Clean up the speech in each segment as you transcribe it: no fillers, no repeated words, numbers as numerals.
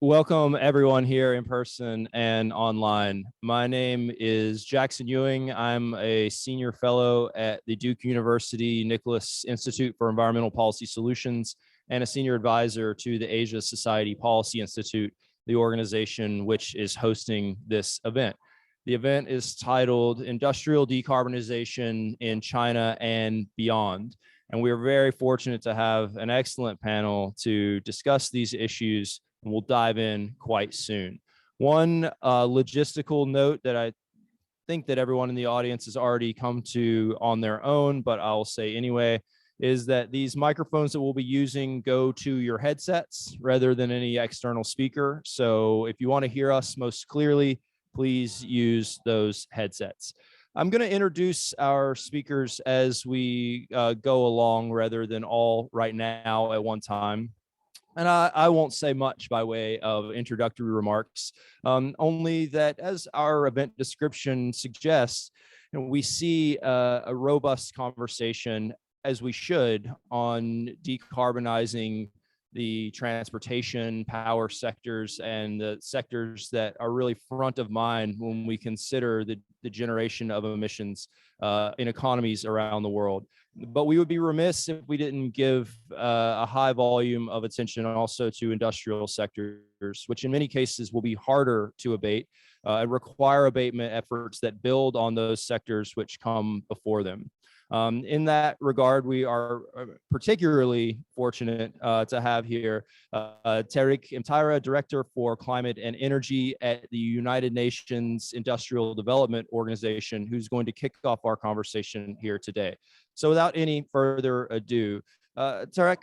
Welcome everyone here in person and online. My name is Jackson Ewing. I'm a senior fellow at the Duke University Nicholas Institute for Environmental Policy Solutions and a senior advisor to the Asia Society Policy Institute, the organization which is hosting this event. The event is titled Industrial Decarbonization in China and Beyond. And we are very fortunate to have an excellent panel to discuss these issues, and we'll dive in quite soon. One logistical note that I think that everyone in the audience has already come to on their own, but I'll say anyway, is that these microphones that we'll be using go to your headsets rather than any external speaker. So if you want to hear us most clearly, please use those headsets. I'm going to introduce our speakers as we go along rather than all right now at one time. And I won't say much by way of introductory remarks, only that as our event description suggests, we see a robust conversation, as we should, on decarbonizing the transportation, power sectors, and the sectors that are really front of mind when we consider the generation of emissions in economies around the world. But we would be remiss if we didn't give a high volume of attention also to industrial sectors, which in many cases will be harder to abate and require abatement efforts that build on those sectors which come before them. In that regard, we are particularly fortunate to have here Tariq Mtaira, Director for Climate and Energy at the United Nations Industrial Development Organization, who's going to kick off our conversation here today. So without any further ado, Tariq,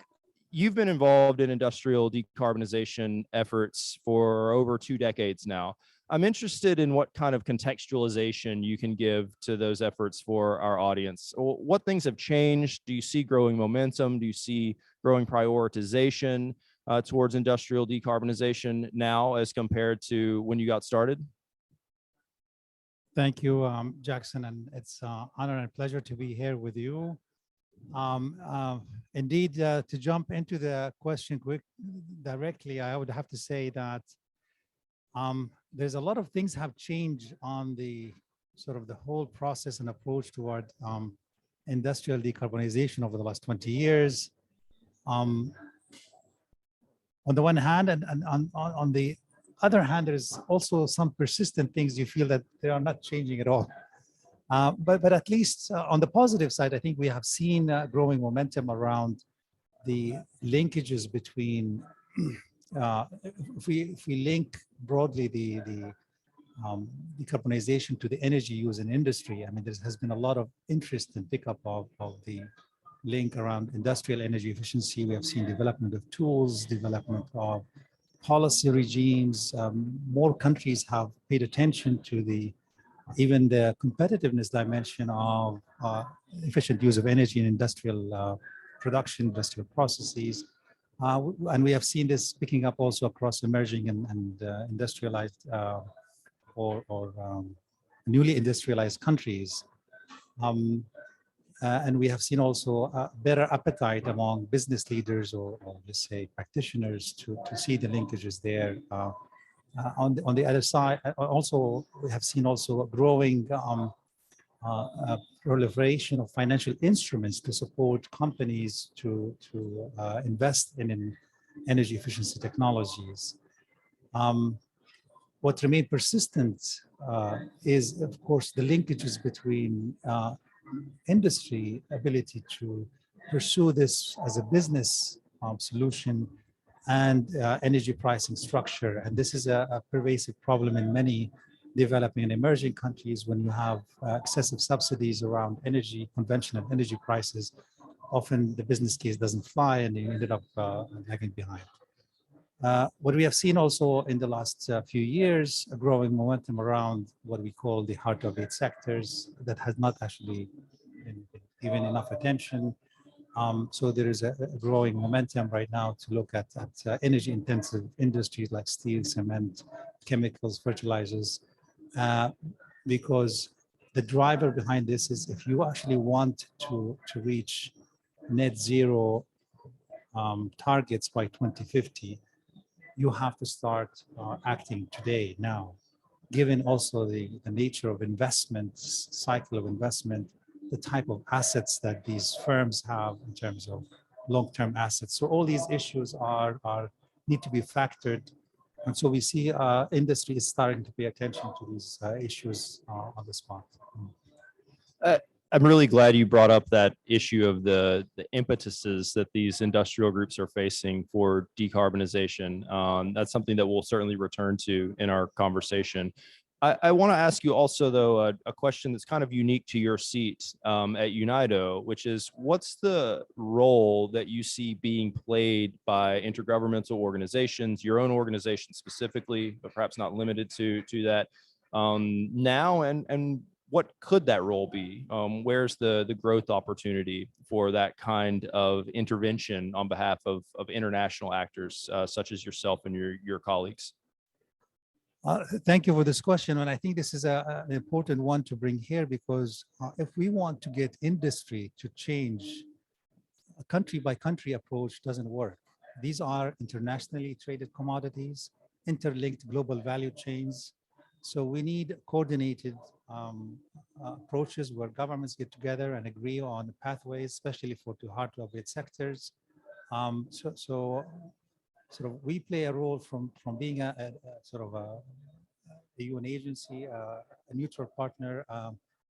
you've been involved in industrial decarbonization efforts for over 2 decades now. I'm interested in what kind of contextualization you can give to those efforts for our audience. What things have changed? Do you see growing momentum? Do you see growing prioritization towards industrial decarbonization now as compared to when you got started? Thank you, Jackson, and it's an honor and pleasure to be here with you. Indeed, to jump into the question directly, I would have to say that there's a lot of things have changed on the sort of the whole process and approach toward industrial decarbonization over the last 20 years. On the one hand, and on the other hand, there's also some persistent things you feel that they are not changing at all. But at least on the positive side, I think we have seen growing momentum around the linkages between if we link broadly the decarbonization to the energy use in industry. I mean, there has been a lot of interest and pickup of the link around industrial energy efficiency. We have seen development of tools, development of policy regimes. More countries have paid attention to even the competitiveness dimension of efficient use of energy in industrial production, industrial processes. And we have seen this picking up also across emerging and industrialized or newly industrialized countries. And we have seen also a better appetite among business leaders or let's say practitioners to see the linkages there. On the other side, also we have seen also a growing proliferation of financial instruments to support companies to invest in energy efficiency technologies. What remains persistent is, of course, the linkages between industry ability to pursue this as a business solution and energy pricing structure. And this is a pervasive problem in many developing and emerging countries. When you have excessive subsidies around energy, conventional energy prices, often the business case doesn't fly and you ended up lagging behind. What we have seen also in the last few years, a growing momentum around what we call the hard-to-abate sectors that has not actually been given enough attention. So there is a growing momentum right now to look at energy-intensive industries like steel, cement, chemicals, fertilizers, because the driver behind this is if you actually want to reach net zero targets by 2050, you have to start acting today, now, given also the nature of investment, cycle of investment, the type of assets that these firms have in terms of long-term assets. So all these issues are need to be factored. And so we see industry is starting to pay attention to these issues on the spot. Uh, I'm really glad you brought up that issue of the impetuses that these industrial groups are facing for decarbonization. That's something that we'll certainly return to in our conversation. I want to ask you also, though, a question that's kind of unique to your seat at UNIDO, which is what's the role that you see being played by intergovernmental organizations, your own organization specifically, but perhaps not limited to that now, and what could that role be? Where's the growth opportunity for that kind of intervention on behalf of international actors such as yourself and your colleagues? Thank you for this question. And I think this is an important one to bring here because if we want to get industry to change, a country by country approach doesn't work. These are internationally traded commodities, interlinked global value chains. So we need coordinated approaches where governments get together and agree on pathways, especially for the hard to abate sectors. So sort of we play a role from being a sort of a UN agency, a neutral partner,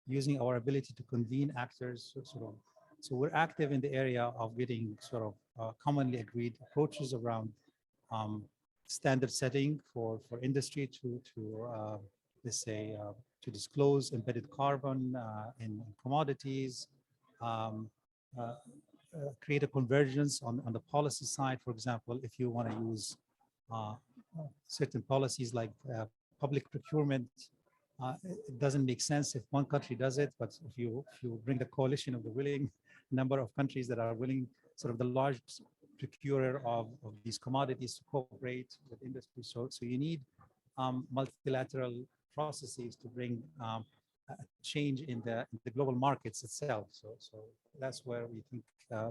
using our ability to convene actors. So we're active in the area of getting sort of commonly agreed approaches around standard setting for industry to let's say to disclose embedded carbon in commodities. Create a convergence on the policy side. For example, if you want to use certain policies like public procurement, it doesn't make sense if one country does it, but if you bring the coalition of the willing number of countries that are willing, sort of the large procurer of these commodities to cooperate with industry. So you need multilateral processes to bring a change in the global markets itself. So that's where we think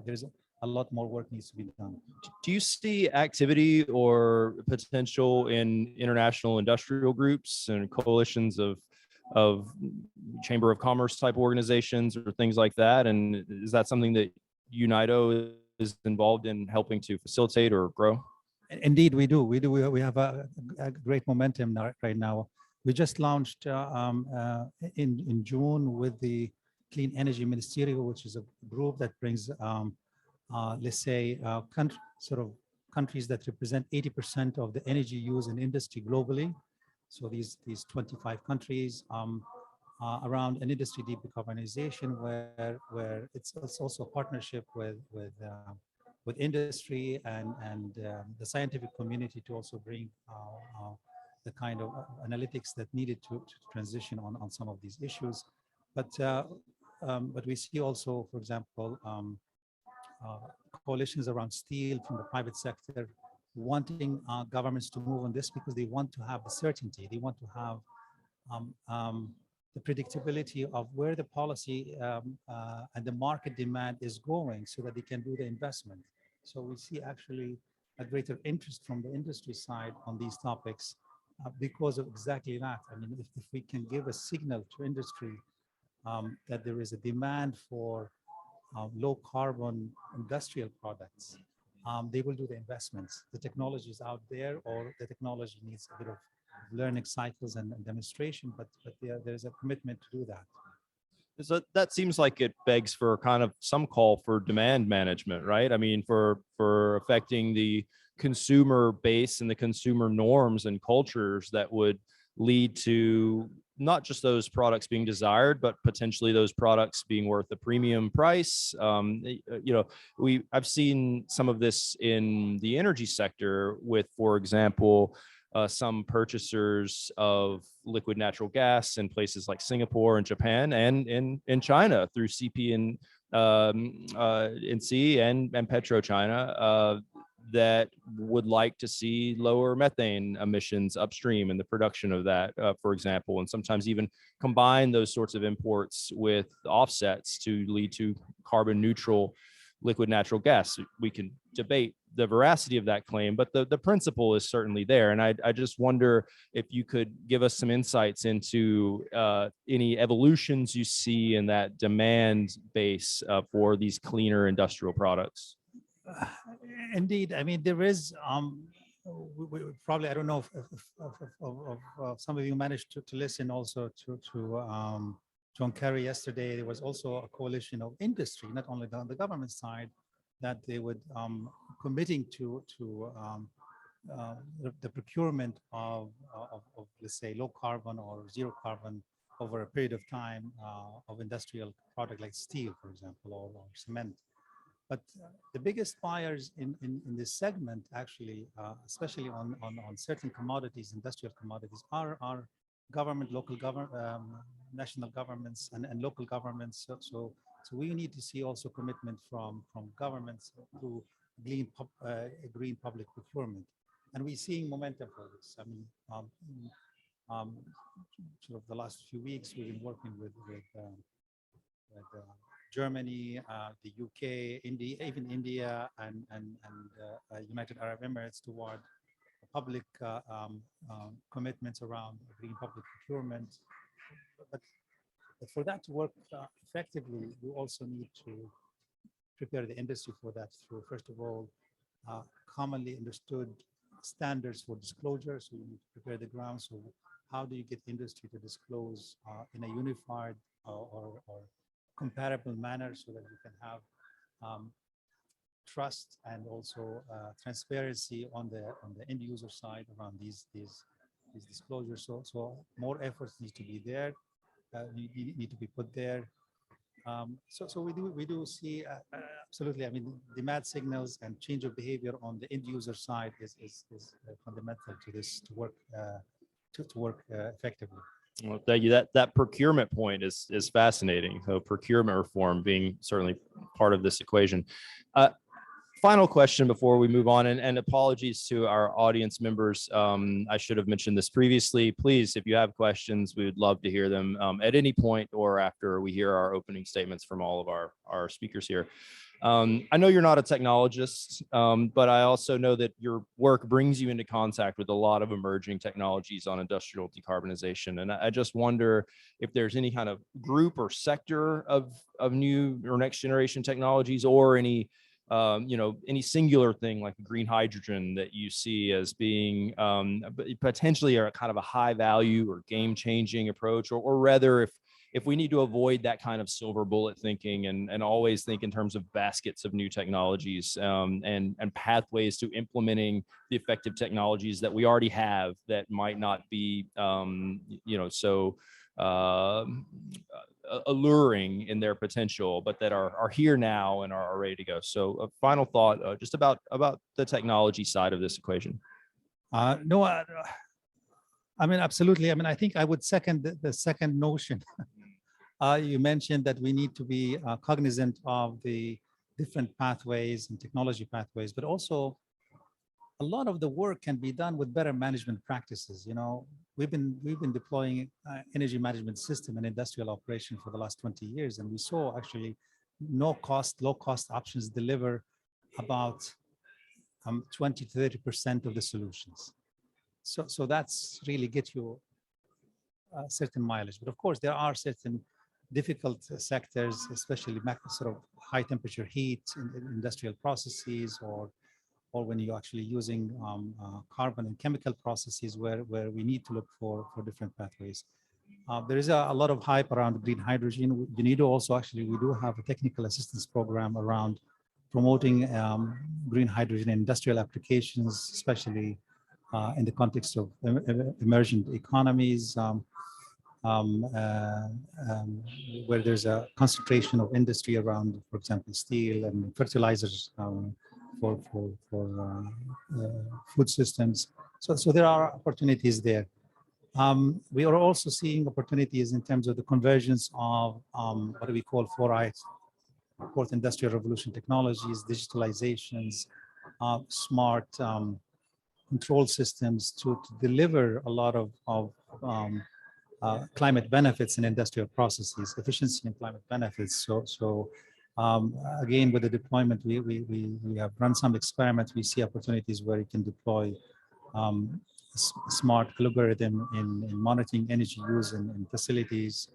there's a lot more work needs to be done. Do you see activity or potential in international industrial groups and coalitions of Chamber of Commerce type organizations or things like that? And is that something that UNIDO is involved in helping to facilitate or grow? Indeed, we do. We have a great momentum right now. We just launched in June with the Clean Energy Ministerial, which is a group that brings, let's say, countries that represent 80% of the energy use in industry globally. So these 25 countries around an industry decarbonization, where it's also a partnership with industry and the scientific community to also bring the kind of analytics that needed to transition on some of these issues. But we see also, for example, coalitions around steel from the private sector wanting governments to move on this because they want to have the certainty. They want to have the predictability of where the policy and the market demand is going so that they can do the investment. So we see actually a greater interest from the industry side on these topics because of exactly that. I mean, if we can give a signal to industry that there is a demand for low carbon industrial products, they will do the investments. The technology is out there, or the technology needs a bit of learning cycles and demonstration, but there's a commitment to do that. So that seems like it begs for kind of some call for demand management, right? I mean, for affecting the consumer base and the consumer norms and cultures that would lead to not just those products being desired, but potentially those products being worth a premium price. I've seen some of this in the energy sector with, for example, some purchasers of liquid natural gas in places like Singapore and Japan and in China through CP and NC and PetroChina that would like to see lower methane emissions upstream in the production of that, for example, and sometimes even combine those sorts of imports with offsets to lead to carbon neutral liquid natural gas. We can debate the veracity of that claim, but the principle is certainly there. And I just wonder if you could give us some insights into any evolutions you see in that demand base for these cleaner industrial products. Indeed, I mean, there is probably, I don't know if some of you managed to listen also to John Kerry yesterday. There was also a coalition of industry, not only on the government side, that they would committing to the procurement of let's say low carbon or zero carbon over a period of time of industrial product like steel, for example, or cement. But the biggest buyers in this segment, actually, especially on certain commodities, industrial commodities, are government, local government, national governments, and local governments. So we need to see also commitment from governments to green public procurement, and we're seeing momentum for this. I mean, sort of the last few weeks, we've been working with Germany, the UK, India, even India, and United Arab Emirates toward public commitments around green public procurement. But for that to work effectively, we also need to prepare the industry for that through, first of all, commonly understood standards for disclosure. So you need to prepare the ground. So how do you get industry to disclose in a unified or comparable manner, so that you can have trust and also transparency on the end user side around these disclosures. So more efforts need to be there. Need to be put there. So we do see absolutely. I mean, demand signals and change of behavior on the end user side is fundamental to this to work effectively. Well, thank you. That procurement point is fascinating. So procurement reform being certainly part of this equation. Final question before we move on, and apologies to our audience members. I should have mentioned this previously. Please, if you have questions, we would love to hear them at any point or after we hear our opening statements from all of our speakers here. I know you're not a technologist, but I also know that your work brings you into contact with a lot of emerging technologies on industrial decarbonization. And I just wonder if there's any kind of group or sector of new or next generation technologies, or any any singular thing like green hydrogen that you see as being potentially a kind of a high value or game changing approach, or rather if we need to avoid that kind of silver bullet thinking and always think in terms of baskets of new technologies and pathways to implementing the effective technologies that we already have that might not be, so alluring in their potential, but that are here now and are ready to go. So a final thought just about the technology side of this equation. No, I mean, absolutely. I mean, I think I would second the second notion. You mentioned that we need to be cognizant of the different pathways and technology pathways, but also a lot of the work can be done with better management practices. You know, we've been deploying energy management system and industrial operation for the last 20 years, and we saw actually low cost options deliver about 20 to 30% of the solutions. So that's really get you a certain mileage. But of course, there are certain difficult sectors, especially sort of high temperature heat in industrial processes, or when you're actually using carbon and chemical processes where we need to look for different pathways. There is a lot of hype around green hydrogen. You need to also actually, we do have a technical assistance program around promoting green hydrogen in industrial applications, especially in the context of emerging economies, where there's a concentration of industry around, for example, steel and fertilizers for food systems. So there are opportunities there. We are also seeing opportunities in terms of the convergence of what we call 4I, fourth industrial revolution technologies, digitalizations, smart control systems to deliver a lot of climate benefits in industrial processes, efficiency and climate benefits. So Again, with the deployment, we have run some experiments. We see opportunities where you can deploy smart algorithm in monitoring energy use in facilities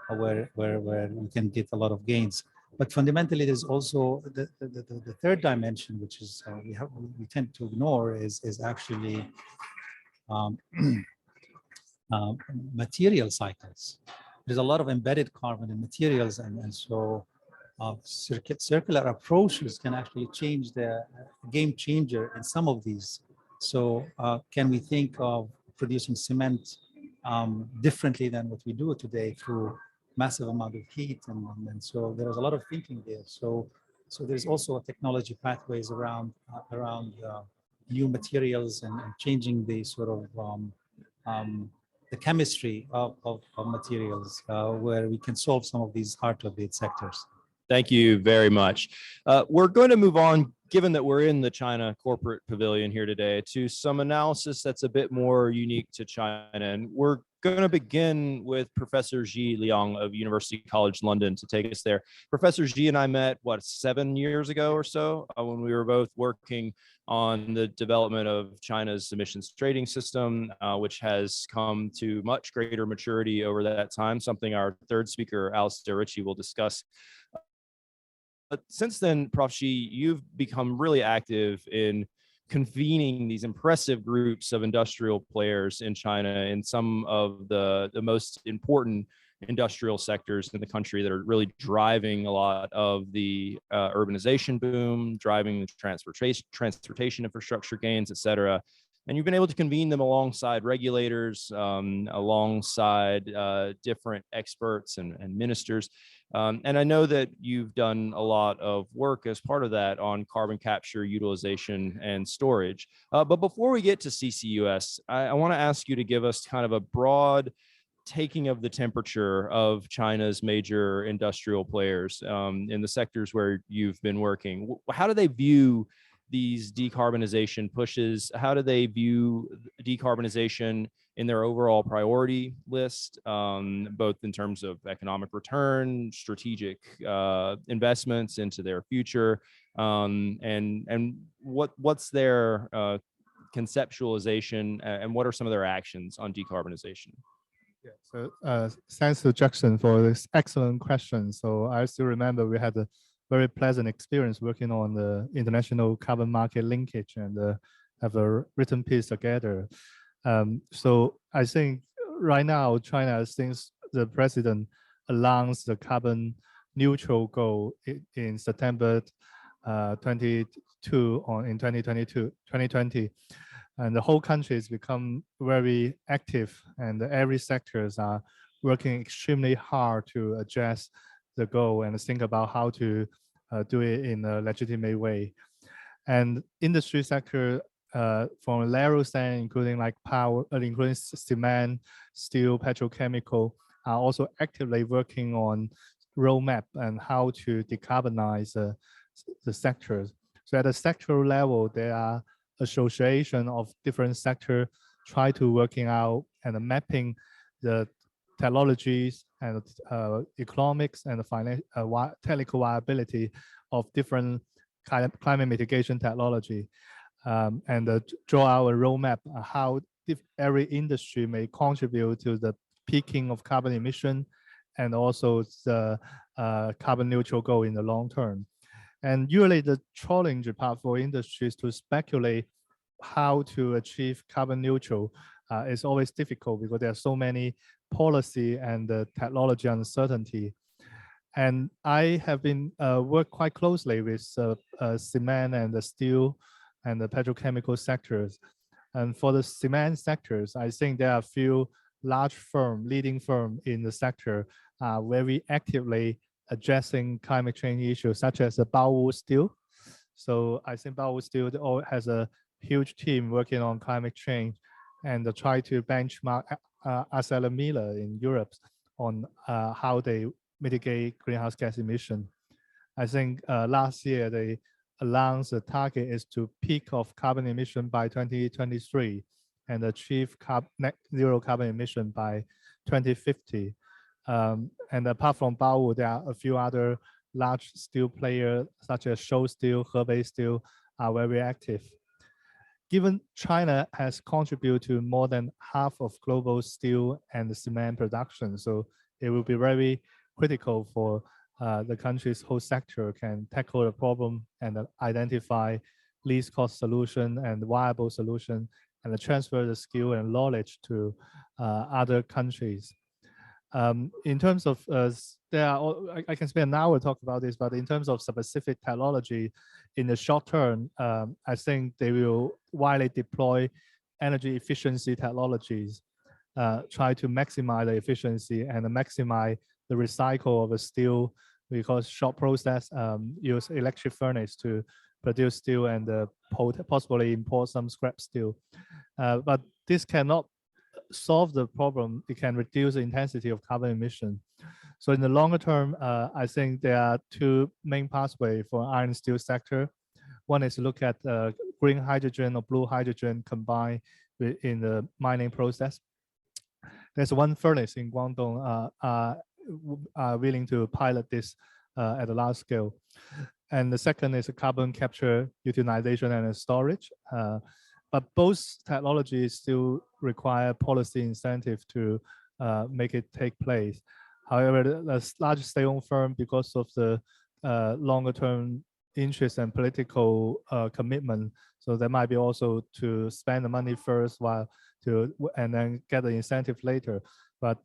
where we can get a lot of gains. But fundamentally, there's also the third dimension, which is we tend to ignore, is actually um, material cycles. There's a lot of embedded carbon in materials, and so circular approaches can actually change the game changer in some of these. So can we think of producing cement differently than what we do today through massive amount of heat, and so there's a lot of thinking there. So there's also a technology pathways around new materials and changing the sort of the chemistry of materials where we can solve some of these hard to abate sectors. Thank you very much. We're going to move on, given that we're in the China corporate pavilion here today, to some analysis that's a bit more unique to China. And we're going to begin with Professor Ji Liang of University College London to take us there. Professor Ji and I met, 7 years ago or so, when we were both working on the development of China's emissions trading system, which has come to much greater maturity over that time, something our third speaker, Alistair Ritchie, will discuss. But since then, Prof. Shi, you've become really active in convening these impressive groups of industrial players in China in some of the most important industrial sectors in the country that are really driving a lot of the urbanization boom, driving the transportation infrastructure gains, et cetera. And you've been able to convene them alongside regulators, alongside different experts and ministers. And I know that you've done a lot of work as part of that on carbon capture, utilization, and storage. But before we get to CCUS, I want to ask you to give us kind of a broad taking of the temperature of China's major industrial players in the sectors where you've been working. How do they view these decarbonization pushes? How do they view decarbonization in their overall priority list, both in terms of economic return, strategic investments into their future, and what's their conceptualization, and what are some of their actions on decarbonization? Yeah, so thanks to Jackson for this excellent question. So I still remember we had a very pleasant experience working on the international carbon market linkage and have a written piece together. So I think right now, China, since the president announced the carbon neutral goal in September 22 in 2020, and the whole country has become very active, and every sectors are working extremely hard to address the goal and think about how to do it in a legitimate way. And industry sector from narrow stand, including like power, including cement, steel, petrochemical, are also actively working on roadmap and how to decarbonize the sectors. So at a sectoral level, there are association of different sector try to working out and mapping the technologies and economics and the technical viability of different climate mitigation technology, and draw out a roadmap how every industry may contribute to the peaking of carbon emission and also the carbon neutral goal in the long term. And usually the challenge part for industries to speculate how to achieve carbon neutral is always difficult because there are so many policy and technology uncertainty. And I have been worked quite closely with cement and the steel and the petrochemical sectors. And for the cement sectors, I think there are a few large firm, leading firm in the sector very actively addressing climate change issues, such as the Baowu Steel. So I think Baowu Steel has a huge team working on climate change and try to benchmark ArcelorMittal in Europe on how they mitigate greenhouse gas emission. I think last year they announced the target is to peak of carbon emission by 2023 and achieve net zero carbon emission by 2050. And apart from Baowu, there are a few other large steel players such as Show Steel, Hebei Steel are very active. Given China has contributed to more than half of global steel and cement production, so it will be very critical for the country's whole sector can tackle the problem and identify least cost solution and viable solution and transfer the skill and knowledge to other countries. In terms of, I can spend an hour talk about this, but in terms of specific technology, in the short term, I think they will widely deploy energy efficiency technologies, try to maximize the efficiency and maximize the recycle of the steel, because short process use electric furnace to produce steel and possibly import some scrap steel. But this cannot solve the problem. It can reduce the intensity of carbon emission. So in the longer term, I think there are two main pathways for iron and steel sector. One is to look at green hydrogen or blue hydrogen combined in the mining process. There's one furnace in Guangdong are willing to pilot this at a large scale. And the second is carbon capture, utilization, and storage. But both technologies still require policy incentive to make it take place. However, the large state-owned firm, because of the longer-term interest and political commitment, so there might be also to spend the money first and then get the incentive later. But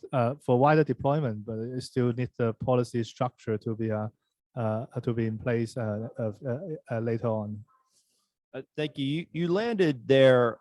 for wider deployment, but it still needs the policy structure to be in place later on. Thank you. You landed there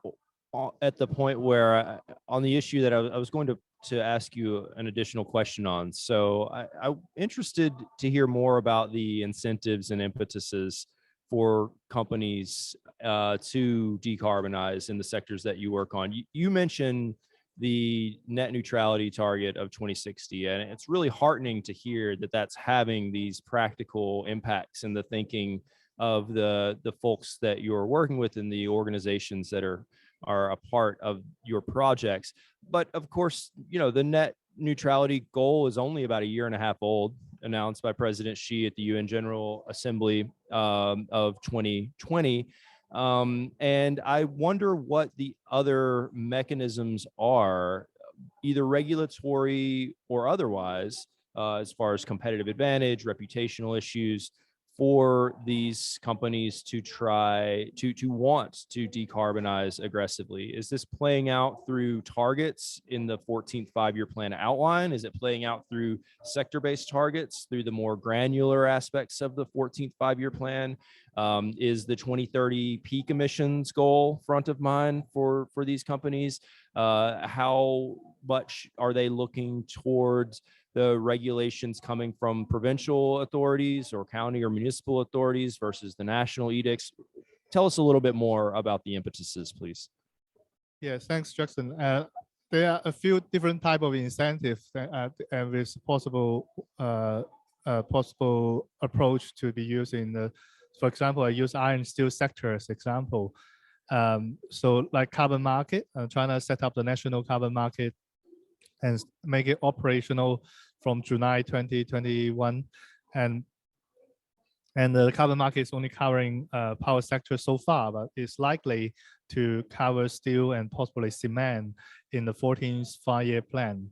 at the point where on the issue that I was going to ask you an additional question on. So I'm interested to hear more about the incentives and impetuses for companies to decarbonize in the sectors that you work on. You mentioned the net neutrality target of 2060, and it's really heartening to hear that that's having these practical impacts in the thinking of the folks that you're working with and the organizations that are a part of your projects. But of course, the net neutrality goal is only about a year and a half old, announced by President Xi at the UN General Assembly of 2020. And I wonder what the other mechanisms are, either regulatory or otherwise, as far as competitive advantage, reputational issues, for these companies to try to want to decarbonize aggressively. Is this playing out through targets in the 14th five-year plan outline? Is it playing out through sector-based targets, through the more granular aspects of the 14th five-year plan? Is the 2030 peak emissions goal front of mind for these companies? How much are they looking towards the regulations coming from provincial authorities or county or municipal authorities versus the national edicts? Tell us a little bit more about the impetuses, please. Yes, thanks, Jackson. There are a few different types of incentives and with possible approach to be used in the, for example, I use iron and steel sector as example. So like carbon market, China set up the national carbon market and make it operational from July 2021. And the carbon market is only covering power sector so far, but it's likely to cover steel and possibly cement in the 14th five-year plan.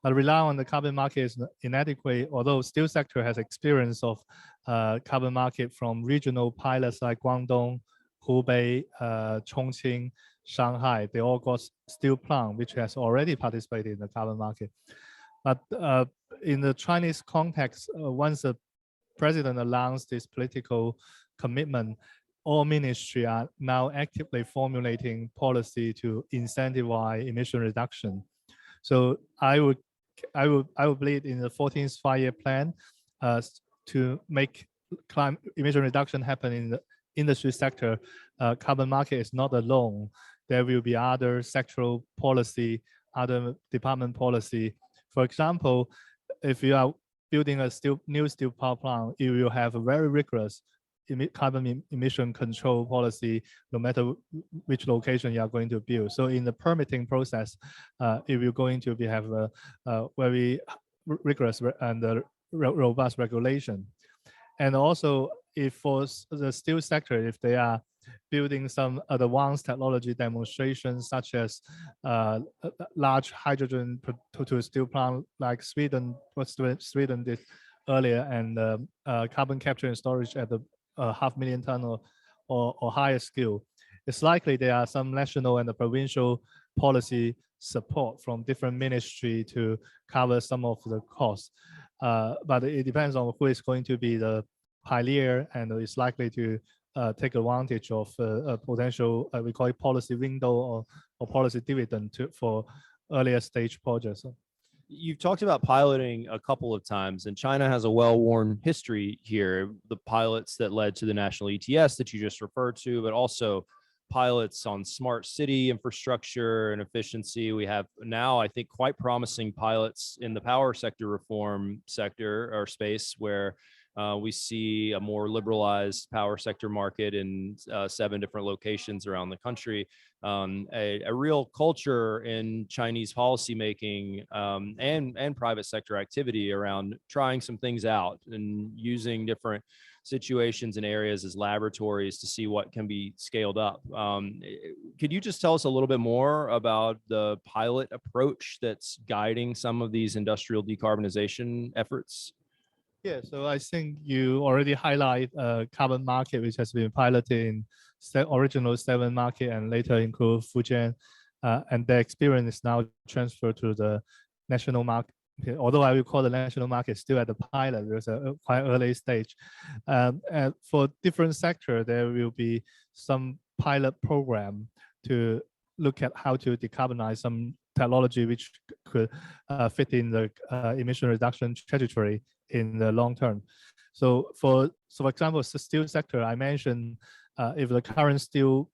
But rely on the carbon market is inadequate, although steel sector has experience of carbon market from regional pilots like Guangdong, Hubei, Chongqing, Shanghai. They all got steel plant, which has already participated in the carbon market. But in the Chinese context, once the president announced this political commitment, all ministries are now actively formulating policy to incentivize emission reduction. So I would believe in the 14th five-year plan to make climate emission reduction happen in the industry sector. Carbon market is not alone. There will be other sectoral policy, other department policy. For example, if you are building a new steel power plant, you will have a very rigorous carbon emission control policy, no matter which location you are going to build. So in the permitting process, it will going to have a very rigorous and robust regulation. And also, if for the steel sector, if they are building some advanced technology demonstrations, such as large hydrogen to steel plant like Sweden, what Sweden did earlier, and carbon capture and storage at the 500,000 ton or higher scale, it's likely there are some national and the provincial policy support from different ministry to cover some of the costs. But it depends on who is going to be the pioneer and is likely to take advantage of a potential, we call it policy window or policy dividend for earlier stage projects. You've talked about piloting a couple of times, and China has a well-worn history here. The pilots that led to the national ETS that you just referred to, but also pilots on smart city infrastructure and efficiency. We have now, I think, quite promising pilots in the power sector reform sector or space, where we see a more liberalized power sector market in 7 different locations around the country. A real culture in Chinese policymaking and private sector activity around trying some things out and using different situations and areas as laboratories to see what can be scaled up. Could you just tell us a little bit more about the pilot approach that's guiding some of these industrial decarbonization efforts? Yeah, so I think you already highlight carbon market, which has been piloted in original 7 market and later include Fujian, and the experience is now transferred to the national market. Although I will call the national market still at the pilot, there's a quite early stage. And for different sector, there will be some pilot program to look at how to decarbonize some technology which could fit in the emission reduction trajectory in the long term. So for example, the steel sector, I mentioned if the current steel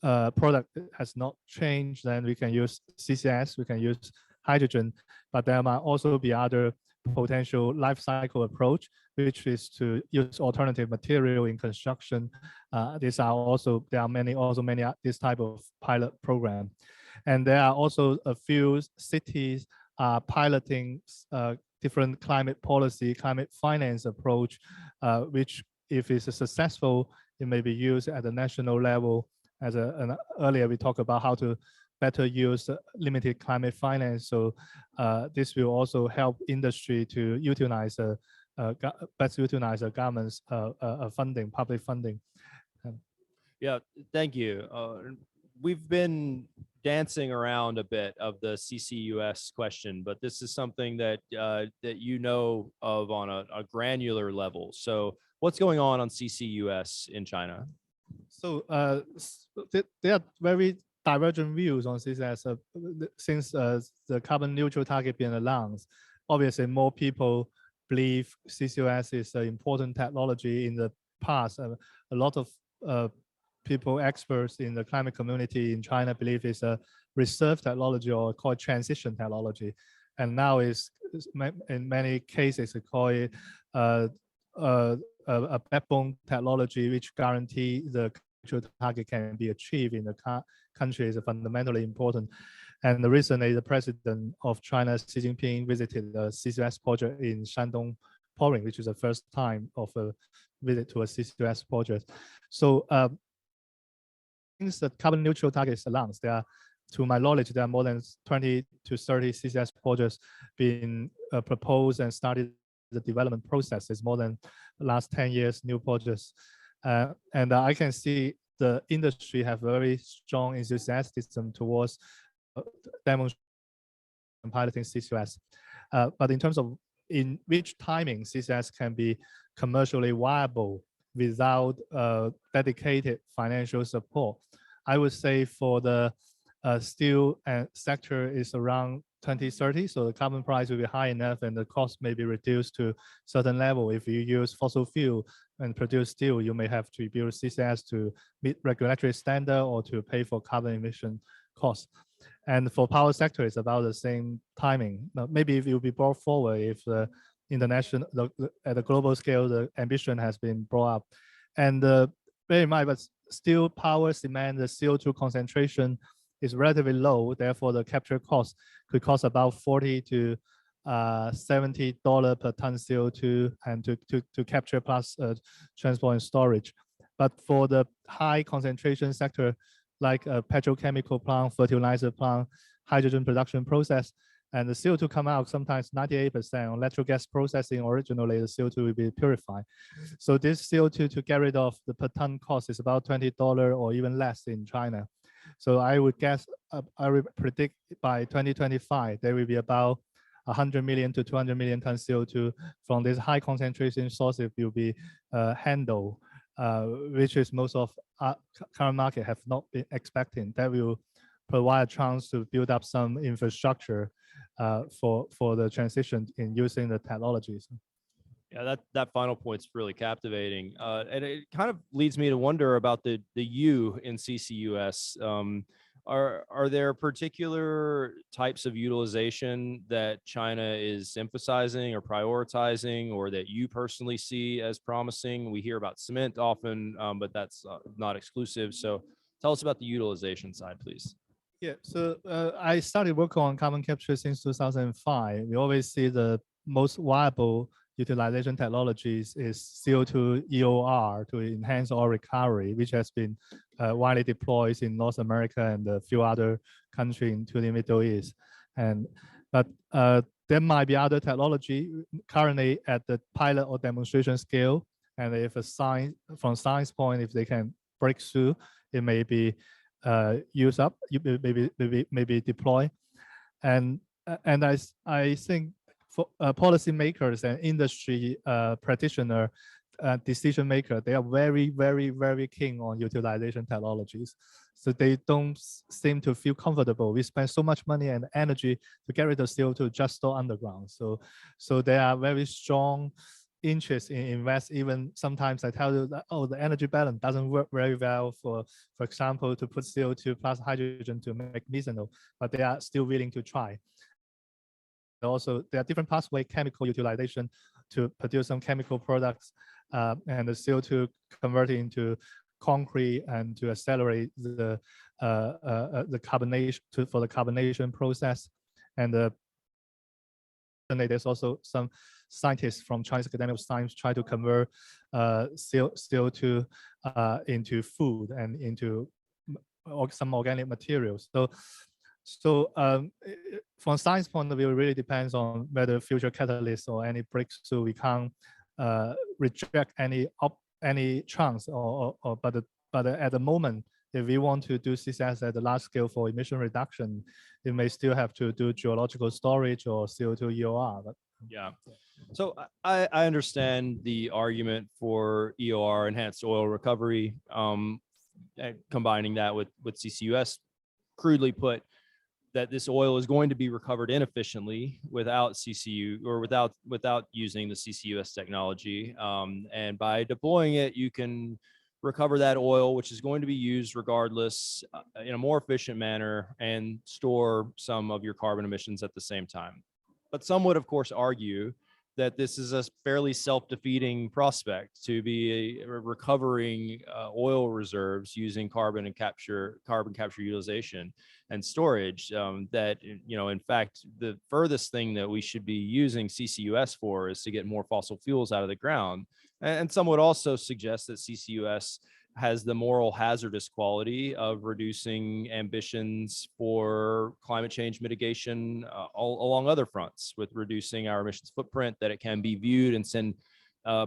product has not changed, then we can use CCS, we can use hydrogen, but there might also be other potential life cycle approach, which is to use alternative material in construction. There are many this type of pilot program. And there are also a few cities piloting different climate policy, climate finance approach, which if it's successful, it may be used at the national level. Earlier we talked about how to better use limited climate finance. So this will also help industry to best utilize the government's funding, public funding. Yeah, thank you. We've been dancing around a bit of the CCUS question, but this is something that that you know of on a granular level. So what's going on CCUS in China? So there are very divergent views on CCS since the carbon neutral target being announced. Obviously, more people believe CCUS is an important technology. In the past, a lot of people, experts in the climate community in China believe it's a reserve technology or called transition technology. And now is in many cases call it a backbone technology which guarantee the target can be achieved in the country is fundamentally important. And recently, the president of China, Xi Jinping, visited the CCS project in Shandong Pouring, which is the first time of a visit to a CCS project. So since the carbon neutral target is announced, to my knowledge, there are more than 20 to 30 CCS projects being proposed and started the development process. It's more than the last 10 years, new projects. And I can see the industry have very strong enthusiasm towards demonstrating and piloting CCS. But in terms of in which timing CCS can be commercially viable without dedicated financial support, I would say for the steel sector is around 2030. So the carbon price will be high enough and the cost may be reduced to a certain level. If you use fossil fuel and produce steel, you may have to build CCS to meet regulatory standard or to pay for carbon emission costs. And for power sector, it's about the same timing. Now, maybe it will be brought forward if the international, at a global scale, the ambition has been brought up. And bear in mind, but still power demand, the CO2 concentration is relatively low. Therefore, the capture cost could cost about 40 to $70 per ton CO2 and to capture plus transport and storage. But for the high concentration sector, like a petrochemical plant, fertilizer plant, hydrogen production process, and the CO2 come out sometimes 98%. On natural gas processing, originally the CO2 will be purified. So this CO2 to get rid of the per ton cost is about $20 or even less in China. So I would guess, I would predict by 2025, there will be about 100 million to 200 million tons CO2 from this high concentration sources will be handled, which is most of current market have not been expecting. That will provide a chance to build up some infrastructure for the transition in using the technologies. Yeah, that final point's really captivating, and it kind of leads me to wonder about the U in CCUS. Are there particular types of utilization that China is emphasizing or prioritizing, or that you personally see as promising? We hear about cement often, but that's not exclusive. So tell us about the utilization side, please. Yeah, so I started working on carbon capture since 2005. We always see the most viable utilization technologies is CO2 EOR to enhance oil recovery, which has been widely deployed in North America and a few other countries into the Middle East. But there might be other technology currently at the pilot or demonstration scale. And if from science point, if they can break through, it may be used up, maybe deploy. And I think for policymakers and industry practitioner, decision maker, they are very, very, very keen on utilization technologies. So they don't seem to feel comfortable. We spend so much money and energy to get rid of CO2 just store underground. So they are very strong interest in invest. Even sometimes I tell you that, oh, the energy balance doesn't work very well for example, to put CO2 plus hydrogen to make methanol, but they are still willing to try. Also, there are different pathway chemical utilization to produce some chemical products, and the CO2 converted into concrete and to accelerate the carbonation for the carbonation process. And there's also some scientists from Chinese Academy of Science try to convert CO2 into food and into some organic materials. So from science point of view, it really depends on whether future catalysts or any breakthrough. We can't reject any chance, but at the moment, if we want to do CCS at a large scale for emission reduction, it may still have to do geological storage or CO2 EOR. But yeah. So I understand the argument for EOR, enhanced oil recovery, combining that with CCUS. Crudely put, that this oil is going to be recovered inefficiently without CCU or without using the CCUS technology. And by deploying it, you can recover that oil, which is going to be used regardless in a more efficient manner, and store some of your carbon emissions at the same time. But some would, of course, argue that this is a fairly self-defeating prospect to be recovering oil reserves using carbon capture utilization and storage. That, in fact, the furthest thing that we should be using CCUS for is to get more fossil fuels out of the ground. And some would also suggest that CCUS has the moral hazardous quality of reducing ambitions for climate change mitigation along other fronts, with reducing our emissions footprint, that it can be viewed and send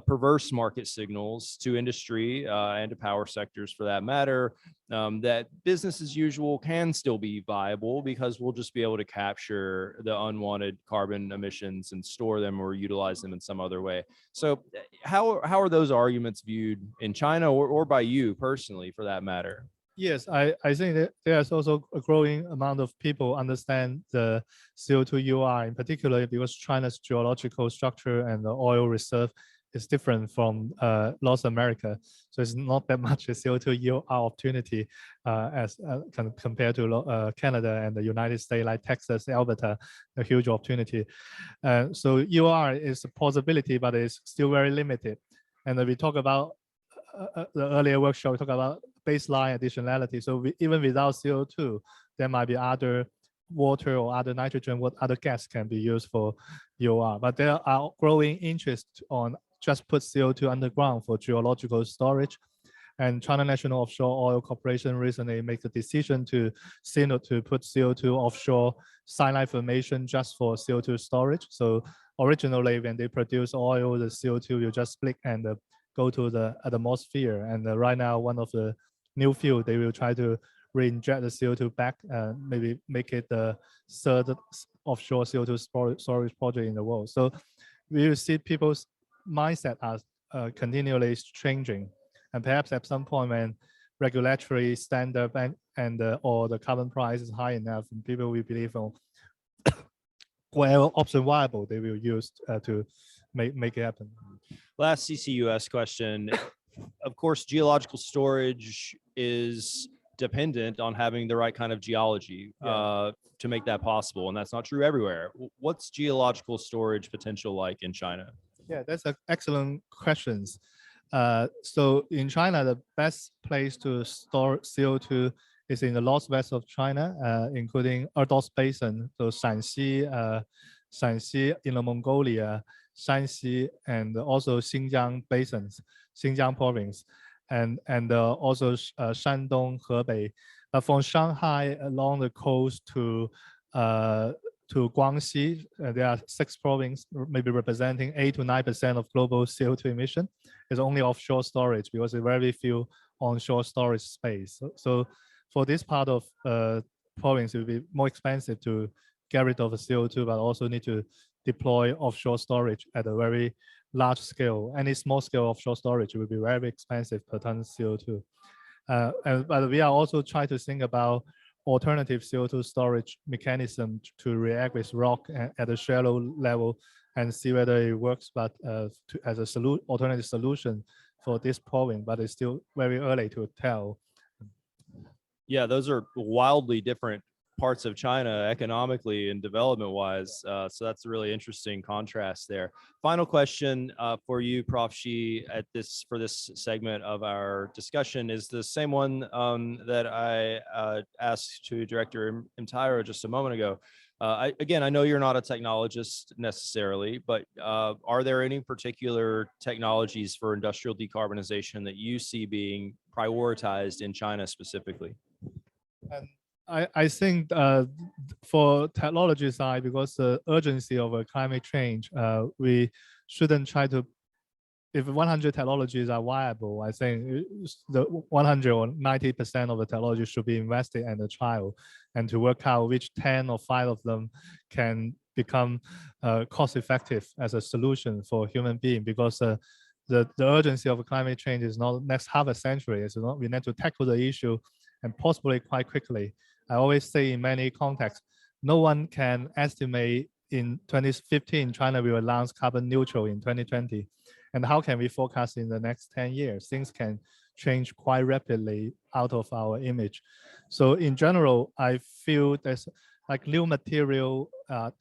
perverse market signals to industry and to power sectors for that matter, that business as usual can still be viable because we'll just be able to capture the unwanted carbon emissions and store them or utilize them in some other way. So how are those arguments viewed in China or by you personally for that matter? Yes, I think that there's also a growing amount of people understand the CO2 EOR, in particular because China's geological structure and the oil reserve is different from North America. So it's not that much a CO2 EOR opportunity as compared to Canada and the United States, like Texas, Alberta, a huge opportunity. So EOR is a possibility, but it's still very limited. And we talk about the earlier workshop, we talk about baseline additionality. So even without CO2, there might be other water or other nitrogen, what other gas can be used for EOR. But there are growing interest on just put CO2 underground for geological storage. And China National Offshore Oil Corporation recently made the decision to put CO2 offshore saline formation just for CO2 storage. So originally, when they produce oil, the CO2 will just split and go to the atmosphere. And right now, one of the new field, they will try to re-inject the CO2 back, maybe make it the third offshore CO2 storage project in the world. So we will see people's mindset as continually changing. And perhaps at some point when regulatory standard and or the carbon price is high enough, and people will believe on whatever option viable they will use to make it happen. Last CCUS question. Of course, geological storage is dependent on having the right kind of geology to make that possible. And that's not true everywhere. What's geological storage potential like in China? Yeah, that's an excellent question. So in China, the best place to store CO2 is in the northwest of China, including Ordos Basin, so Shanxi, Inner Mongolia, Shanxi, and also Xinjiang basins, Xinjiang province, and also Shandong, Hebei. From Shanghai along the coast to Guangxi, there are 6 provinces, maybe representing 8 to 9% of global CO2 emission. It's only offshore storage because there are very few onshore storage space. So for this part of province, it will be more expensive to get rid of the CO2, but also need to deploy offshore storage at a very large scale. Any small scale offshore storage will be very expensive per ton CO2. But we are also trying to think about alternative CO2 storage mechanism to react with rock at a shallow level and see whether it works, but as a alternative solution for this province, but it's still very early to tell. Yeah, those are wildly different parts of China economically and development wise. So that's a really interesting contrast there. Final question for you, Prof. Shi, for this segment of our discussion is the same one that I asked to Director Imtyro just a moment ago. Again, I know you're not a technologist necessarily, but are there any particular technologies for industrial decarbonization that you see being prioritized in China specifically? I think for technology side, because the urgency of climate change, we shouldn't try to, if 100 technologies are viable, I think the 100 or 90% of the technology should be invested in the trial and to work out which 10 or 5 of them can become cost effective as a solution for human being, because the urgency of climate change is not next half a century. It's not, we need to tackle the issue and possibly quite quickly. I always say in many contexts, no one can estimate in 2015, China will announce carbon neutral in 2020. And how can we forecast in the next 10 years? Things can change quite rapidly out of our image. So in general, I feel there's like new material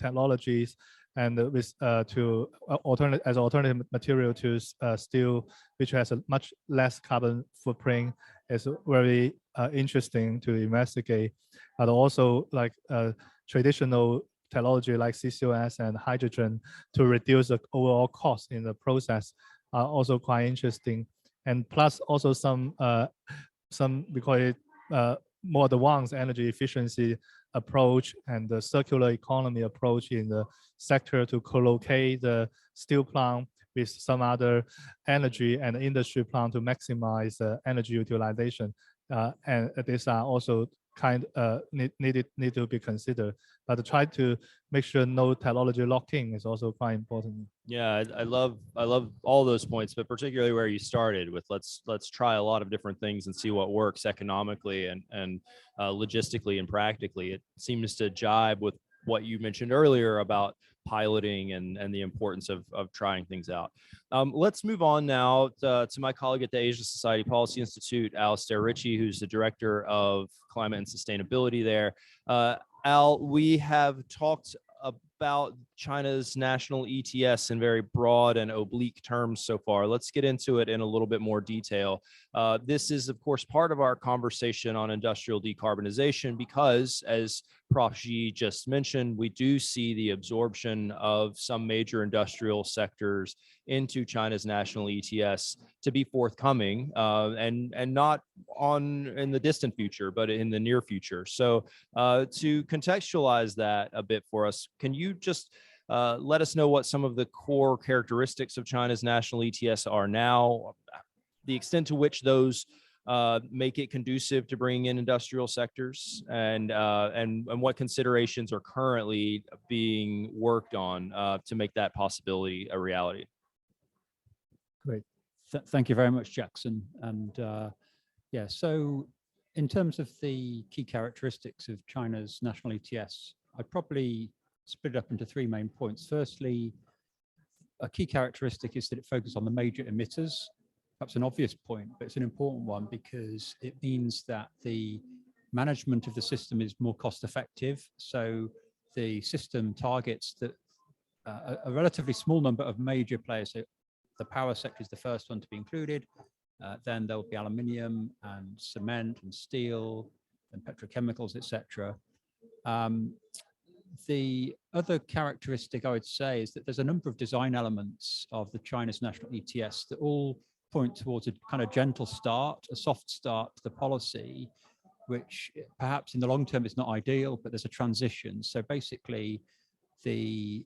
technologies and with alternative material to steel, which has a much less carbon footprint, is very interesting to investigate. But also like traditional technology like CCUS and hydrogen to reduce the overall cost in the process are also quite interesting. And plus also some we call it more advanced energy efficiency approach and the circular economy approach in the sector to co-locate the steel plant with some other energy and industry plant to maximize energy utilization. And these are also need to be considered, but to try to make sure no technology lock-in is also quite important. Yeah, I love all those points, but particularly where you started with let's try a lot of different things and see what works economically and logistically and practically. It seems to jibe with what you mentioned earlier about piloting and the importance of trying things out. Let's move on now to my colleague at the Asia Society Policy Institute, Alistair Ritchie, who's the Director of Climate and Sustainability there. Al, we have talked about China's national ETS in very broad and oblique terms so far. Let's get into it in a little bit more detail. This is, of course, part of our conversation on industrial decarbonization because, as Prof. Xi just mentioned, we do see the absorption of some major industrial sectors into China's national ETS to be forthcoming, and not in the distant future, but in the near future. So to contextualize that a bit for us, can you just let us know what some of the core characteristics of China's national ETS are now, the extent to which those make it conducive to bringing in industrial sectors, and what considerations are currently being worked on to make that possibility a reality? Great. Thank you very much, Jackson. And yeah, so in terms of the key characteristics of China's national ETS, I'd probably split it up into three main points. Firstly, a key characteristic is that it focuses on the major emitters. Perhaps an obvious point, but it's an important one because it means that the management of the system is more cost effective. So the system targets that a relatively small number of major players. So the power sector is the first one to be included. Then there will be aluminium and cement and steel and petrochemicals, etc. The other characteristic I would say is that there's a number of design elements of the China's national ETS that all point towards a kind of gentle start, a soft start to the policy, which perhaps in the long term is not ideal, but there's a transition. So basically, the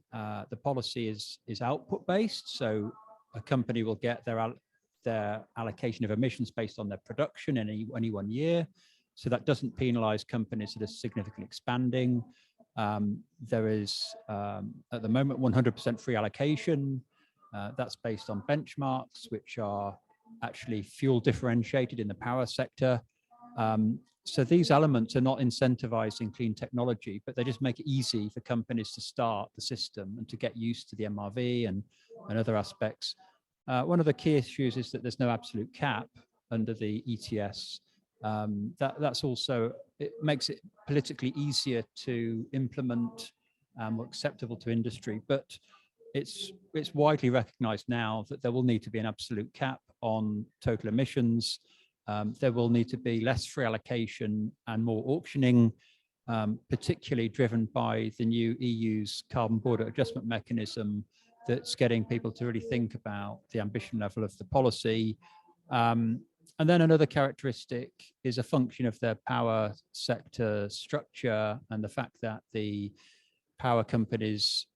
policy is output based. So a company will get their allocation of emissions based on their production in any 1 year. So that doesn't penalize companies that are significantly expanding. There is, at the moment, 100% free allocation. That's based on benchmarks, which are actually fuel differentiated in the power sector. So these elements are not incentivizing clean technology, but they just make it easy for companies to start the system and to get used to the MRV and other aspects. One of the key issues is that there's no absolute cap under the ETS. That's also, it makes it politically easier to implement, more acceptable to industry, but it's widely recognized now that there will need to be an absolute cap on total emissions. There will need to be less free allocation and more auctioning, particularly driven by the new EU's carbon border adjustment mechanism that's getting people to really think about the ambition level of the policy. And then another characteristic is a function of their power sector structure and the fact that the power companies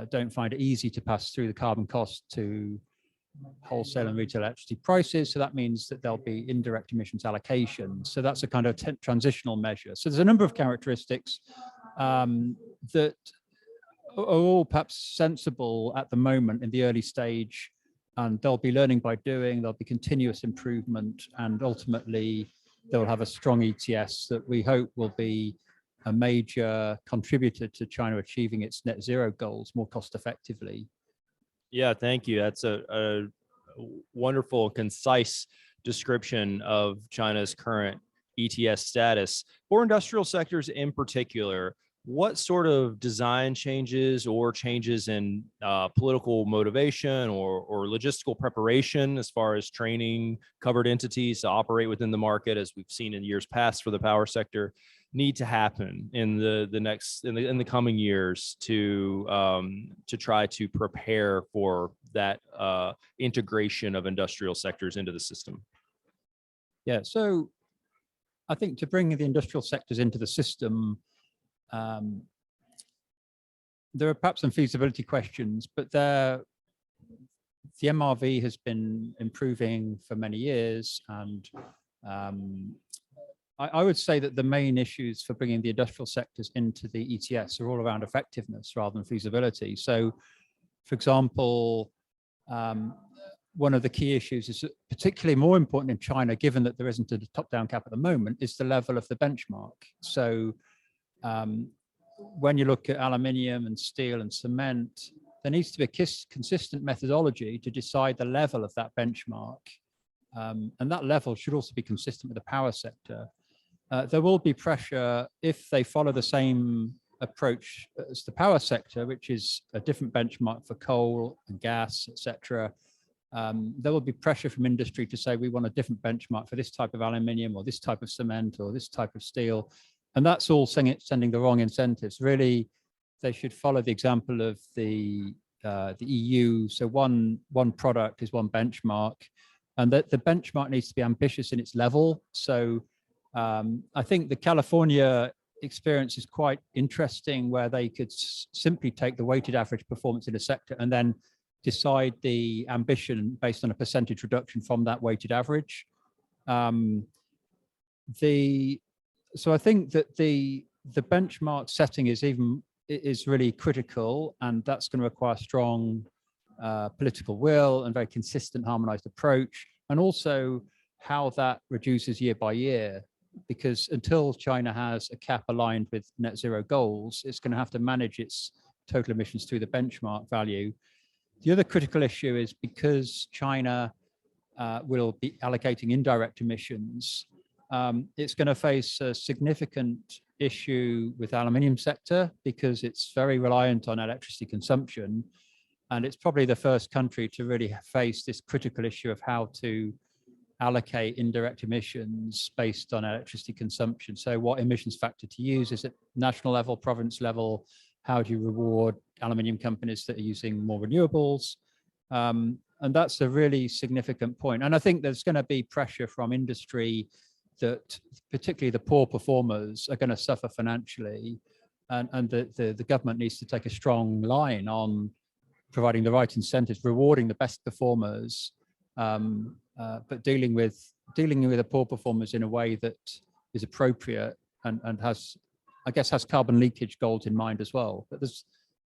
don't find it easy to pass through the carbon cost to wholesale and retail electricity prices. So that means that there'll be indirect emissions allocation. So that's a kind of transitional measure. So there's a number of characteristics that are all perhaps sensible at the moment in the early stage, and they'll be learning by doing, there'll be continuous improvement, and ultimately they'll have a strong ETS that we hope will be a major contributor to China achieving its net zero goals more cost effectively. Yeah, thank you. That's a wonderful, concise description of China's current ETS status. For industrial sectors in particular, what sort of design changes or changes in political motivation or logistical preparation as far as training covered entities to operate within the market, as we've seen in years past for the power sector, need to happen in the coming years to try to prepare for that integration of industrial sectors into the system? Yeah, so I think to bring the industrial sectors into the system, there are perhaps some feasibility questions, but the MRV has been improving for many years, and I would say that the main issues for bringing the industrial sectors into the ETS are all around effectiveness rather than feasibility. So, for example, one of the key issues is particularly more important in China, given that there isn't a top-down cap at the moment, is the level of the benchmark. So when you look at aluminium and steel and cement, there needs to be a consistent methodology to decide the level of that benchmark. And that level should also be consistent with the power sector. There will be pressure if they follow the same approach as the power sector, which is a different benchmark for coal and gas, etc. there will be pressure from industry to say we want a different benchmark for this type of aluminium or this type of cement or this type of steel. And that's all sending the wrong incentives. Really, they should follow the example of the EU. So one product is one benchmark, and that the benchmark needs to be ambitious in its level. So I think the California experience is quite interesting, where they could simply take the weighted average performance in a sector and then decide the ambition based on a percentage reduction from that weighted average. So I think that the benchmark setting is really critical, and that's going to require strong political will and very consistent harmonized approach, and also how that reduces year by year, because until China has a cap aligned with net zero goals, it's going to have to manage its total emissions through the benchmark value. The other critical issue is because China will be allocating indirect emissions, it's going to face a significant issue with the aluminium sector because it's very reliant on electricity consumption. And it's probably the first country to really face this critical issue of how to allocate indirect emissions based on electricity consumption. So what emissions factor to use? Is it national level, province level? How do you reward aluminium companies that are using more renewables? And that's a really significant point. And I think there's going to be pressure from industry that particularly the poor performers are going to suffer financially. And the government needs to take a strong line on providing the right incentives, rewarding the best performers, but dealing with the poor performers in a way that is appropriate and has, I guess, has carbon leakage goals in mind as well. But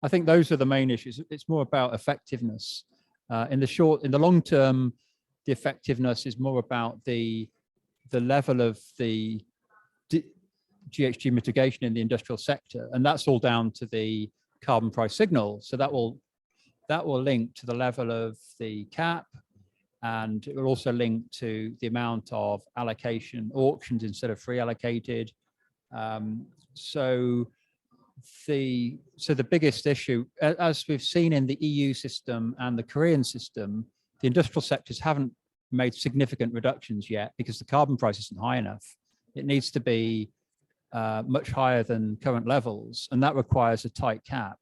I think those are the main issues. It's more about effectiveness. In the long term, the effectiveness is more about the level of the GHG mitigation in the industrial sector, and that's all down to the carbon price signal. So that will link to the level of the cap, and it will also link to the amount of allocation auctions instead of free allocated. So the biggest issue, as we've seen in the EU system and the Korean system, the industrial sectors haven't made significant reductions yet because the carbon price isn't high enough. It needs to be much higher than current levels, and that requires a tight cap.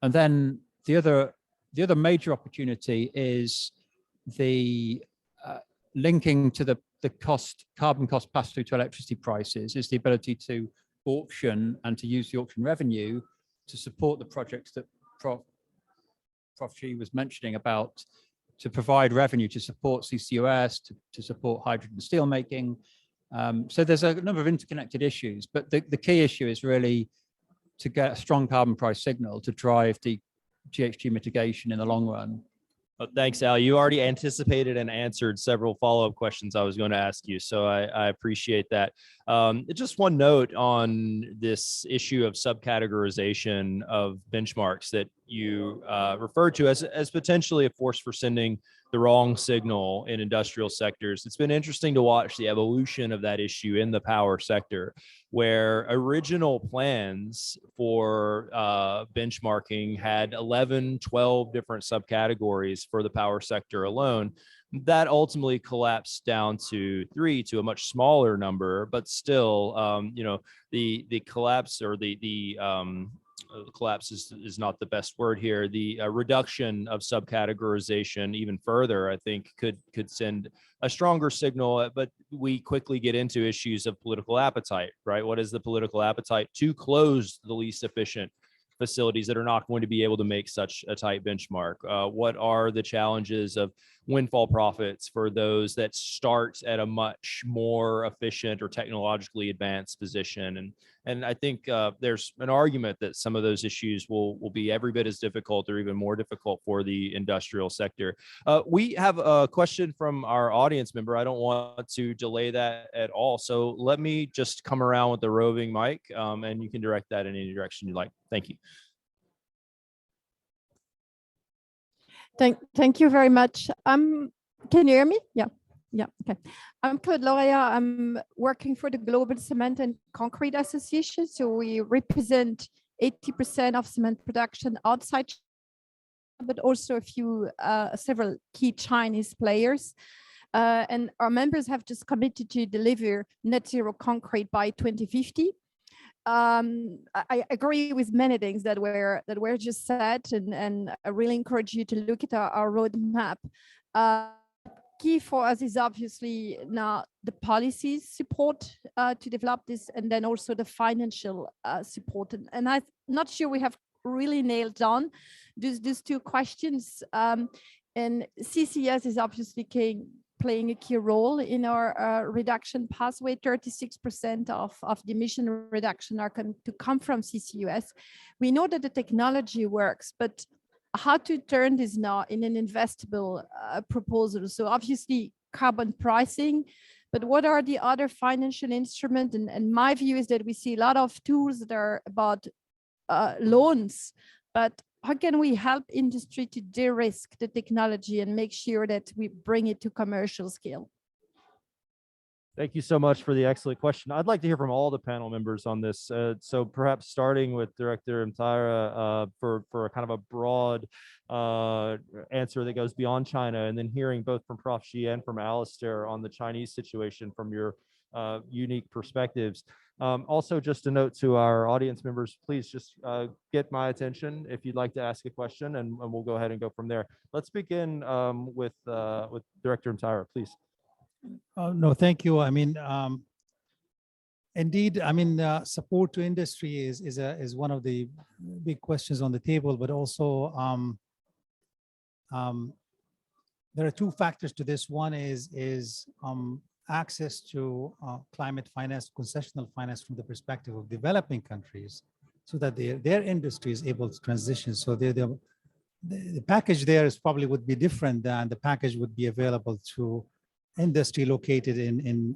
And then the other major opportunity is the linking to the carbon cost pass through to electricity prices, is the ability to auction and to use the auction revenue to support the projects that Prof. Xi was mentioning about, to provide revenue to support CCUS, to support hydrogen steel making. So there's a number of interconnected issues, but the key issue is really to get a strong carbon price signal to drive the GHG mitigation in the long run. Well, thanks, Al. You already anticipated and answered several follow-up questions I was going to ask you, so I appreciate that. Just one note on this issue of subcategorization of benchmarks that you referred to as potentially a force for sending the wrong signal in industrial sectors. It's been interesting to watch the evolution of that issue in the power sector, where original plans for benchmarking had 11, 12 different subcategories for the power sector alone. That ultimately collapsed down to 3, to a much smaller number, but still, the collapse, or the collapse is not the best word here. The reduction of subcategorization even further, I think, could send a stronger signal. But we quickly get into issues of political appetite, right? What is the political appetite to close the least efficient facilities that are not going to be able to make such a tight benchmark? What are the challenges of windfall profits for those that start at a much more efficient or technologically advanced position? And I think there's an argument that some of those issues will be every bit as difficult or even more difficult for the industrial sector. We have a question from our audience member. I don't want to delay that at all, so let me just come around with the roving mic, and you can direct that in any direction you like. Thank you. Thank you very much. Can you hear me? Yeah, okay. I'm Claude Lauria. I'm working for the Global Cement and Concrete Association. So we represent 80% of cement production outside but also several key Chinese players. And our members have just committed to deliver net zero concrete by 2050. I agree with many things that were just said, and I really encourage you to look at our roadmap. Key for us is obviously now the policy support to develop this, and then also the financial support. And I'm not sure we have really nailed down these two questions. And CCS is obviously playing a key role in our reduction pathway. 36% of the emission reduction are to come from CCUS. We know that the technology works, but how to turn this now in an investable proposal? So obviously carbon pricing, but what are the other financial instruments? And my view is that we see a lot of tools that are about loans, but how can we help industry to de-risk the technology and make sure that we bring it to commercial scale? Thank you so much for the excellent question. I'd like to hear from all the panel members on this. So perhaps starting with Director Mtaira for a kind of a broad answer that goes beyond China, and then hearing both from Prof. Xi and from Alistair on the Chinese situation from your unique perspectives. Also, just a note to our audience members, please just get my attention if you'd like to ask a question, and we'll go ahead and go from there. Let's begin with Director Mtaira, please. No, thank you. I mean, indeed, I mean, support to industry is one of the big questions on the table, but also there are two factors to this. One is access to climate finance, concessional finance from the perspective of developing countries, so that their industry is able to transition. So the package there is probably would be different than the package would be available to industry located in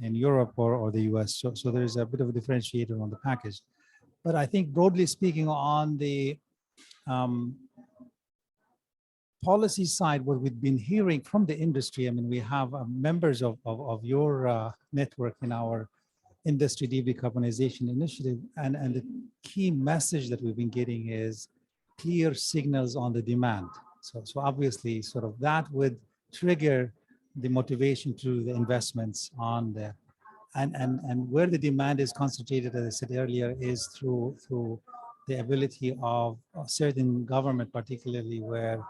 Europe or the US. So there's a bit of a differentiator on the package. But I think broadly speaking, on the policy side, what we've been hearing from the industry, I mean, we have members of your network in our industry decarbonization initiative, and the key message that we've been getting is clear signals on the demand. So obviously sort of that would trigger the motivation to the investments on the, and where the demand is concentrated, as I said earlier, is through the ability of certain government, particularly where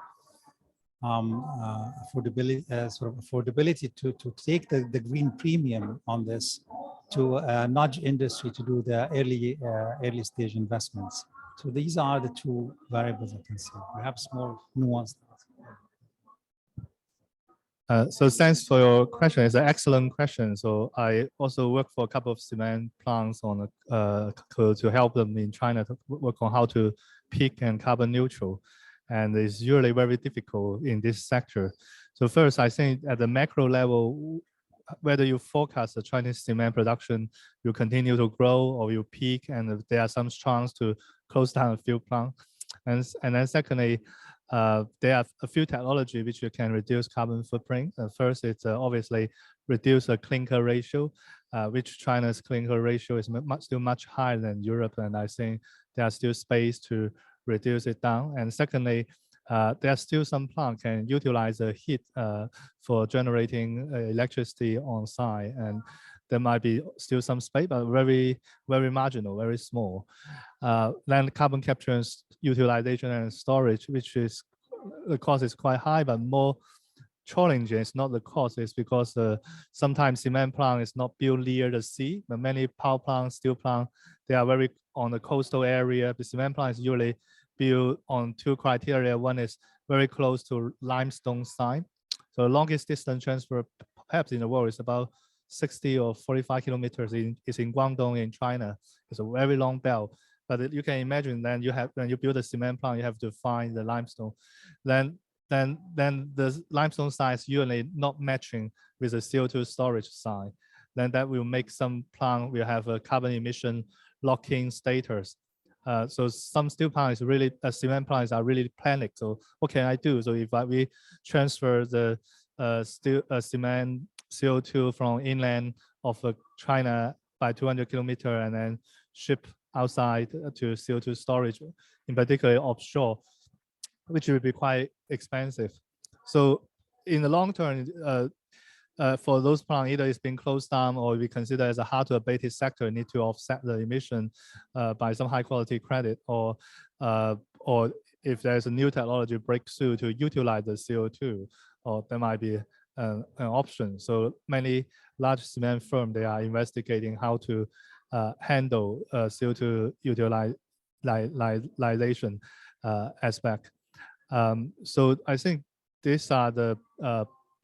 affordability, affordability to take the green premium on this, to nudge industry to do the early stage investments. So these are the two variables I can see, perhaps more nuanced. So thanks for your question. It's an excellent question. So I also work for a couple of cement plants on to help them in China to work on how to peak and carbon neutral. And it's usually very difficult in this sector. So first, I think at the macro level, whether you forecast the Chinese cement production, you continue to grow or you peak, and there are some chance to close down a few plants. And then secondly, there are a few technology which you can reduce carbon footprint. First, it's obviously reduce the clinker ratio, which China's clinker ratio is still much higher than Europe, and I think there are still space to reduce it down. And secondly, there are still some plants can utilize the heat for generating electricity on site, and there might be still some space, but very, very marginal, very small. Then carbon capture and utilization and storage, which is the cost is quite high, but more challenging. It's not the cost, it's because sometimes cement plant is not built near the sea, but many power plants, steel plants, they are very on the coastal area. The cement plant is usually built on two criteria. One is very close to limestone site. So the longest distance transfer perhaps in the world is about 60 or 45 kilometers. It's in Guangdong in China. It's a very long belt. But you can imagine then when you build a cement plant, you have to find the limestone. Then the limestone site is usually not matching with the CO2 storage site. Then that will make some plant will have a carbon emission lock-in status. So some steel plants really, cement plants are really panicked. So what can I do? So if we transfer the cement CO2 from inland of China by 200 kilometers and then ship outside to CO2 storage, in particular offshore, which will be quite expensive. So in the long term, for those plants, either it's been closed down or we consider as a hard to abate sector, need to offset the emission by some high quality credit, or if there's a new technology breakthrough to utilize the CO2, or there might be an option. So many large cement firms, they are investigating how to handle CO2 utilization aspect. So I think these are the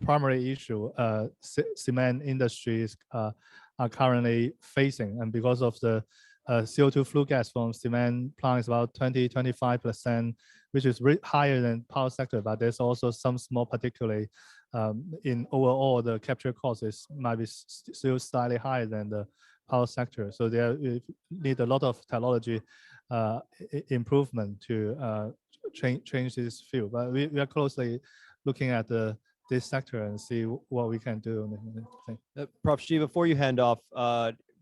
primary issue cement industries are currently facing, and because of the CO2 flue gas from cement plant is about 20–25%, which is higher than power sector, but there's also some small particularly in overall the capture cost might be still slightly higher than the power sector. So there need a lot of technology improvement to change this field. But we are closely looking at this sector and see what we can do. Prof. Xi, before you hand off,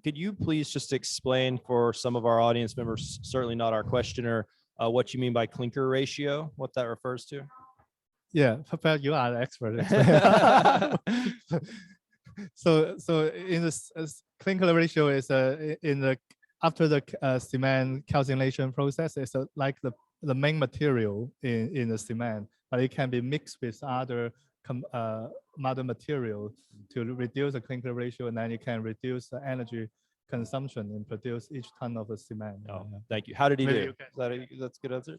could you please just explain for some of our audience members, certainly not our questioner, what you mean by clinker ratio, what that refers to? Yeah, Papa, you are the expert. So in this clinker ratio is after the cement calcination process, it's like the main material in the cement, but it can be mixed with other material to reduce the clinker ratio, and then you can reduce the energy consumption and produce each ton of the cement. Oh, thank you. How did he Maybe do? That's a good answer.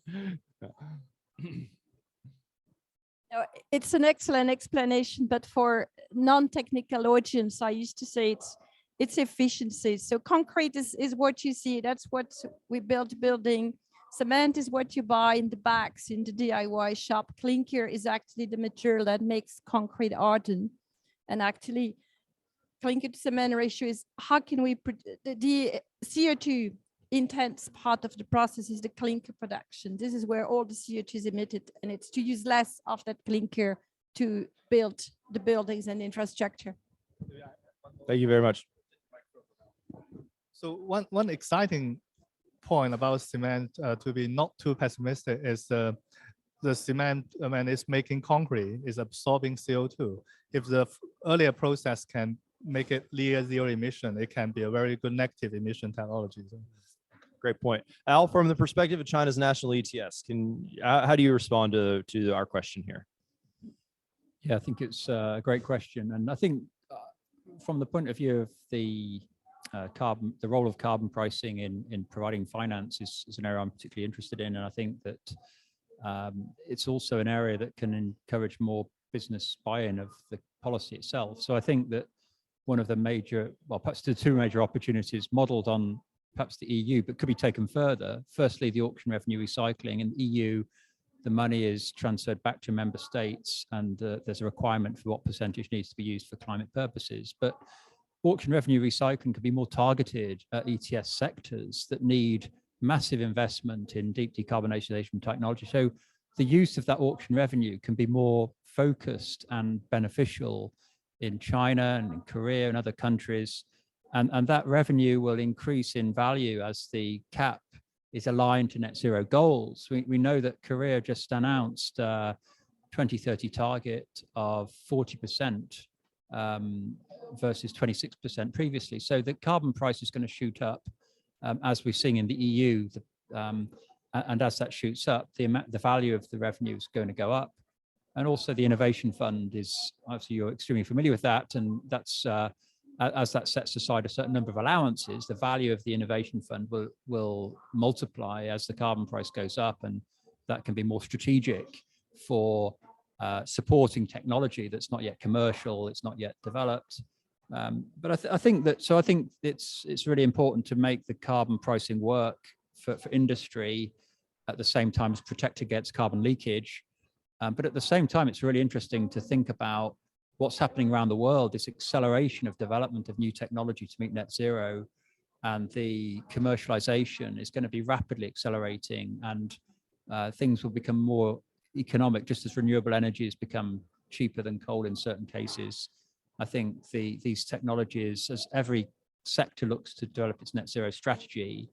No, it's an excellent explanation, but for non-technical audience, I used to say it's efficiency. So concrete is what you see. That's what we build building. Cement is what you buy in the bags in the DIY shop. Clinker is actually the material that makes concrete harden. And actually, clinker to cement ratio is how can we the CO2 intense part of the process is the clinker production. This is where all the CO2 is emitted, and it's to use less of that clinker to build the buildings and infrastructure. Thank you very much. So one exciting point about cement, to be not too pessimistic, is the cement when it's making concrete is absorbing CO2. If the earlier process can make it near zero emission, it can be a very good negative emission technology. Great point. Al, from the perspective of China's national ETS, how do you respond to our question here? Yeah, I think it's a great question. And I think from the point of view of the role of carbon pricing in providing finance is an area I'm particularly interested in. And I think that it's also an area that can encourage more business buy-in of the policy itself. So I think that one of the major, well, perhaps the two major opportunities modeled on perhaps the EU, but could be taken further. Firstly, the auction revenue recycling. In the EU, the money is transferred back to member states, and there's a requirement for what percentage needs to be used for climate purposes. But auction revenue recycling could be more targeted at ETS sectors that need massive investment in deep decarbonization technology. So the use of that auction revenue can be more focused and beneficial in China and in Korea and other countries. And that revenue will increase in value as the cap is aligned to net zero goals. We know that Korea just announced a 2030 target of 40% versus 26% previously. So the carbon price is going to shoot up as we're seeing in the EU. And as that shoots up, the value of the revenue is going to go up. And also the innovation fund is, obviously you're extremely familiar with that, and that's as that sets aside a certain number of allowances, the value of the innovation fund will multiply as the carbon price goes up, and that can be more strategic for supporting technology that's not yet commercial, it's not yet developed. But I think it's really important to make the carbon pricing work for industry at the same time as protect against carbon leakage. But at the same time, it's really interesting to think about what's happening around the world, this acceleration of development of new technology to meet net zero, and the commercialization is going to be rapidly accelerating, and things will become more economic, just as renewable energy has become cheaper than coal in certain cases. I think these technologies, as every sector looks to develop its net zero strategy,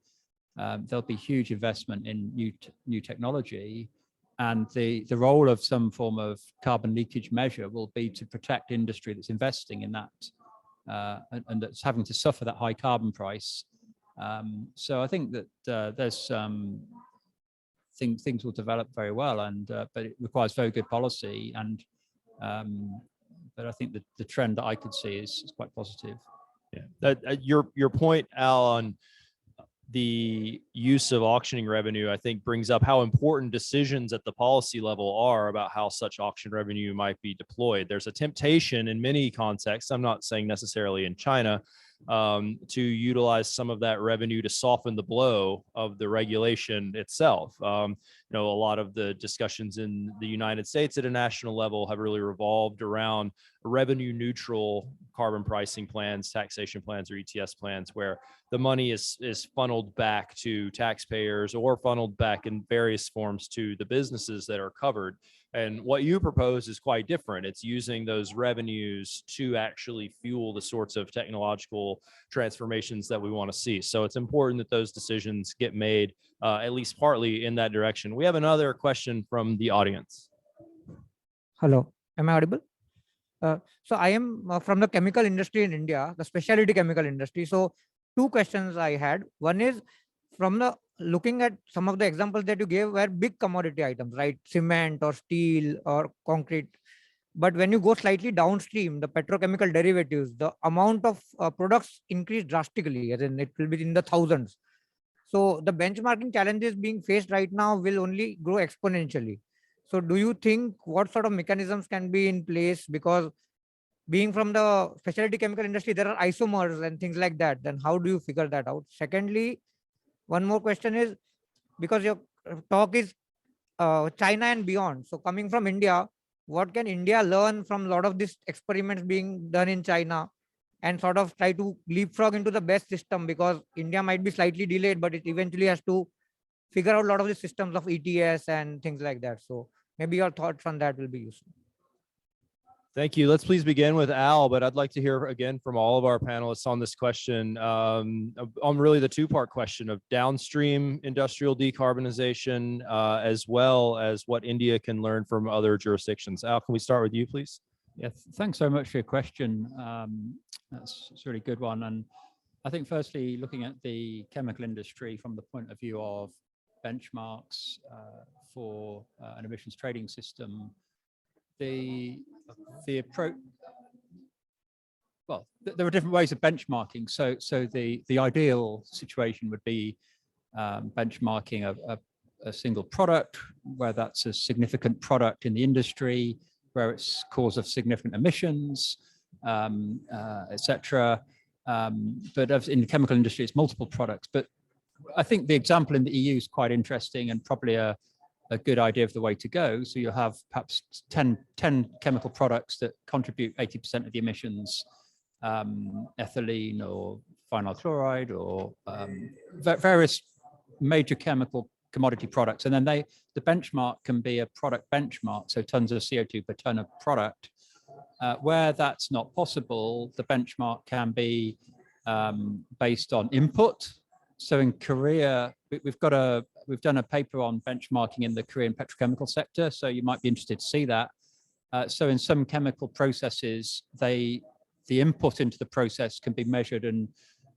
there'll be huge investment in new technology. And the role of some form of carbon leakage measure will be to protect industry that's investing in that and that's having to suffer that high carbon price. So I think that there's things will develop very well, and but it requires very good policy. And but I think that the trend that I could see is quite positive. Yeah, your point, Al, on the use of auctioning revenue, I think brings up how important decisions at the policy level are about how such auction revenue might be deployed. There's a temptation in many contexts, I'm not saying necessarily in China, to utilize some of that revenue to soften the blow of the regulation itself. A lot of the discussions in the United States at a national level have really revolved around revenue neutral carbon pricing plans, taxation plans, or ETS plans, where the money is funneled back to taxpayers or funneled back in various forms to the businesses that are covered. And what you propose is quite different. It's using those revenues to actually fuel the sorts of technological transformations that we want to see. So it's important that those decisions get made, at least partly in that direction. We have another question from the audience. Hello, am I audible? So I am from the chemical industry in India, the specialty chemical industry. So two questions I had. One is, from the looking at some of the examples that you gave were big commodity items, right? Cement or steel or concrete. But when you go slightly downstream, the petrochemical derivatives, the amount of products increase drastically, as in it will be in the thousands. So the benchmarking challenges being faced right now will only grow exponentially. So do you think what sort of mechanisms can be in place? Because being from the specialty chemical industry, there are isomers and things like that. Then how do you figure that out? Secondly, one more question is, because your talk is China and beyond. So coming from India, what can India learn from a lot of these experiments being done in China and sort of try to leapfrog into the best system? Because India might be slightly delayed, but it eventually has to figure out a lot of the systems of ETS and things like that. So maybe your thoughts on that will be useful. Thank you. Let's please begin with Al, but I'd like to hear again from all of our panelists on this question, on really the two-part question of downstream industrial decarbonization, as well as what India can learn from other jurisdictions. Al, can we start with you, please? Yeah, thanks so much for your question. That's a really good one. And I think firstly, looking at the chemical industry from the point of view of benchmarks for an emissions trading system, the approach, well, there are different ways of benchmarking. So the ideal situation would be benchmarking a single product, where that's a significant product in the industry, where it's cause of significant emissions, etc. But in the chemical industry, it's multiple products. But I think the example in the EU is quite interesting and probably a good idea of the way to go. So you'll have perhaps 10 chemical products that contribute 80% of the emissions, ethylene or vinyl chloride or various major chemical commodity products. And then the benchmark can be a product benchmark, so tons of CO2 per ton of product. Where that's not possible, the benchmark can be based on input. So in Korea, we've done a paper on benchmarking in the Korean petrochemical sector, so you might be interested to see that. So in some chemical processes, the input into the process can be measured,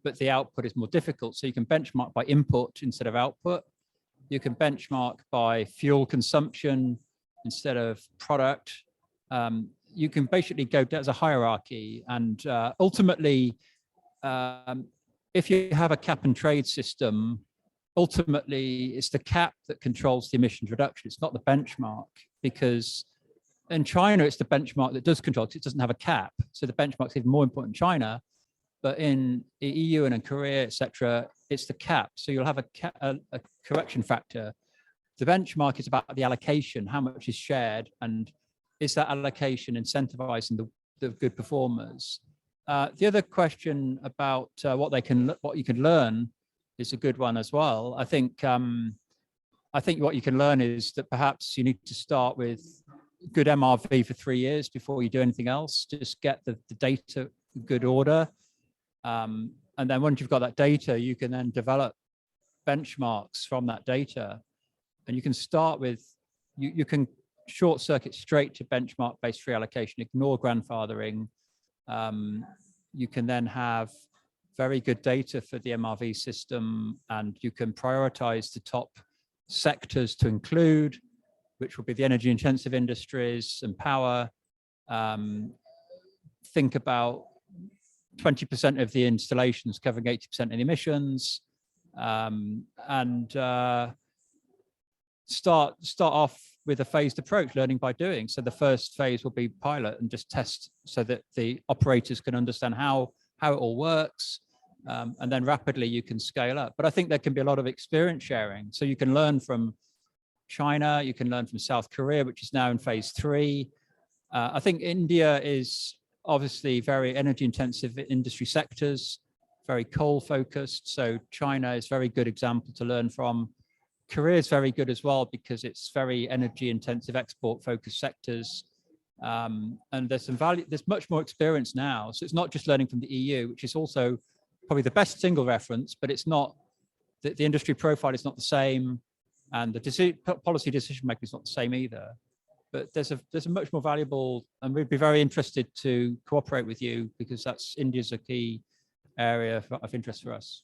but the output is more difficult. So you can benchmark by input instead of output. You can benchmark by fuel consumption instead of product. You can basically go down as a hierarchy, and ultimately, if you have a cap and trade system, ultimately it's the cap that controls the emissions reduction. It's not the benchmark, because in China, it's the benchmark that does control it. It doesn't have a cap. So the benchmark's even more important in China, but in the EU and in Korea, etc., it's the cap. So you'll have a correction factor. The benchmark is about the allocation, how much is shared, and is that allocation incentivizing the good performers? The other question about what you can learn is a good one as well. I think what you can learn is that perhaps you need to start with good MRV for 3 years before you do anything else. Just get the data in good order. And then once you've got that data, you can then develop benchmarks from that data. And you can start with you can short circuit straight to benchmark-based free allocation, ignore grandfathering. You can then have very good data for the MRV system, and you can prioritize the top sectors to include, which will be the energy intensive industries and power. Think about 20% of the installations covering 80% of the emissions, and start off with a phased approach, learning by doing. So the first phase will be pilot and just test so that the operators can understand how it all works. And then rapidly you can scale up. But I think there can be a lot of experience sharing. So you can learn from China, you can learn from South Korea, which is now in phase 3. I think India is obviously very energy intensive industry sectors, very coal focused. So China is a very good example to learn from. Korea is very good as well because it's very energy intensive export focused sectors. And there's some value, there's much more experience now. So it's not just learning from the EU, which is also probably the best single reference, but it's not, the industry profile is not the same, and the policy decision making is not the same either. But there's a much more valuable, and we'd be very interested to cooperate with you because India's a key area of interest for us.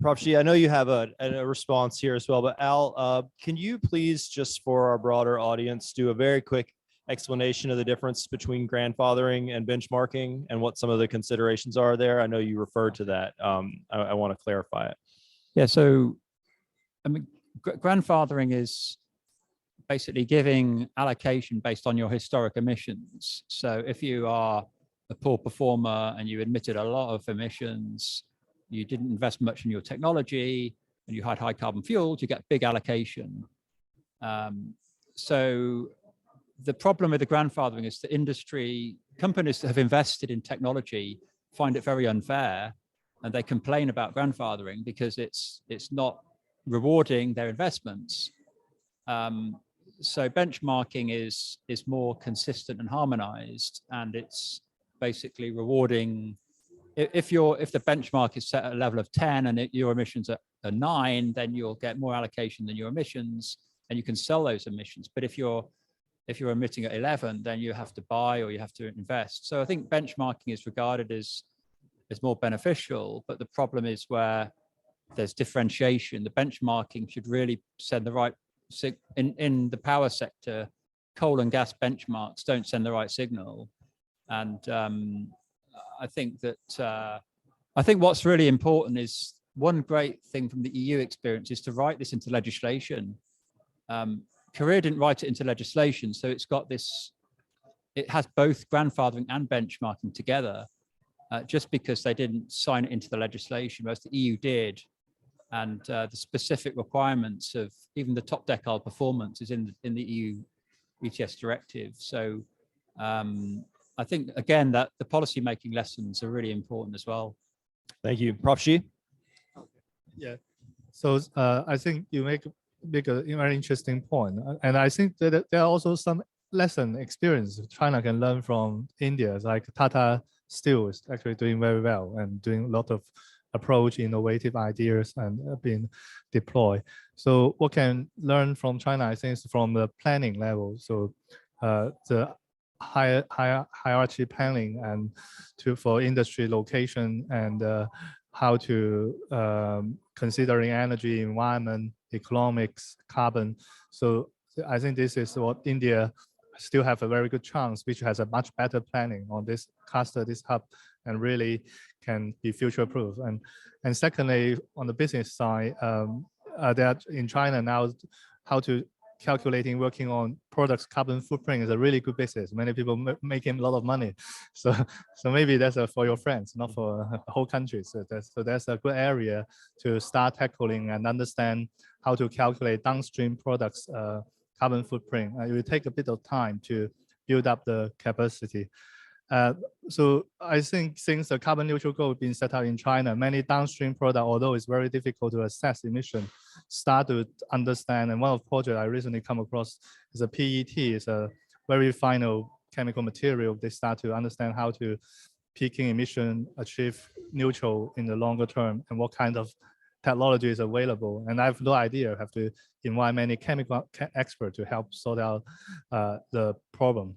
Prof. G, I know you have a response here as well, but Al, can you please, just for our broader audience, do a very quick explanation of the difference between grandfathering and benchmarking and what some of the considerations are there? I know you referred to that. I want to clarify it. Yeah, so I mean, grandfathering is basically giving allocation based on your historic emissions. So if you are a poor performer and you emitted a lot of emissions, you didn't invest much in your technology, and you had high carbon fuels, you get big allocation. So the problem with the grandfathering is the industry, companies that have invested in technology find it very unfair, and they complain about grandfathering because it's not rewarding their investments. So benchmarking is more consistent and harmonized, and it's basically rewarding. If the benchmark is set at a level of 10 and your emissions are 9, then you'll get more allocation than your emissions, and you can sell those emissions. But if you're emitting at 11, then you have to buy or you have to invest. So I think benchmarking is regarded as more beneficial, but the problem is where there's differentiation. The benchmarking should really send the right in the power sector. Coal and gas benchmarks don't send the right signal, and I think what's really important is, one great thing from the EU experience is to write this into legislation. Korea didn't write it into legislation, so it's got this, it has both grandfathering and benchmarking together, just because they didn't sign it into the legislation, whereas the EU did. And the specific requirements of even the top decile performance is in the EU ETS directive. So I think, again, that the policy making lessons are really important as well. Thank you. Prof. Xi? Yeah. So I think you make a very interesting point. And I think that there are also some lesson experience China can learn from India, like Tata Steel is actually doing very well and doing a lot of approach, innovative ideas and being deployed. So what can learn from China, I think, is from the planning level. So the hierarchy planning and for industry location and how to considering energy, environment, economics, carbon. So I think this is what India still have a very good chance, which has a much better planning on this cluster, this hub, and really can be future proof. And secondly, on the business side, that in China now, how to working on products carbon footprint is a really good business. Many people making a lot of money. So maybe that's for your friends, not for the whole country. So that's a good area to start tackling and understand how to calculate downstream products carbon footprint. It will take a bit of time to build up the capacity. So I think since the carbon neutral goal has been set out in China, many downstream products, although it's very difficult to assess emission, start to understand. And one of the projects I recently come across is a PET, it's a very final chemical material. They start to understand how to peaking emission achieve neutral in the longer term and what kind of technology is available, and I have no idea. I have to invite many chemical experts to help sort out the problem.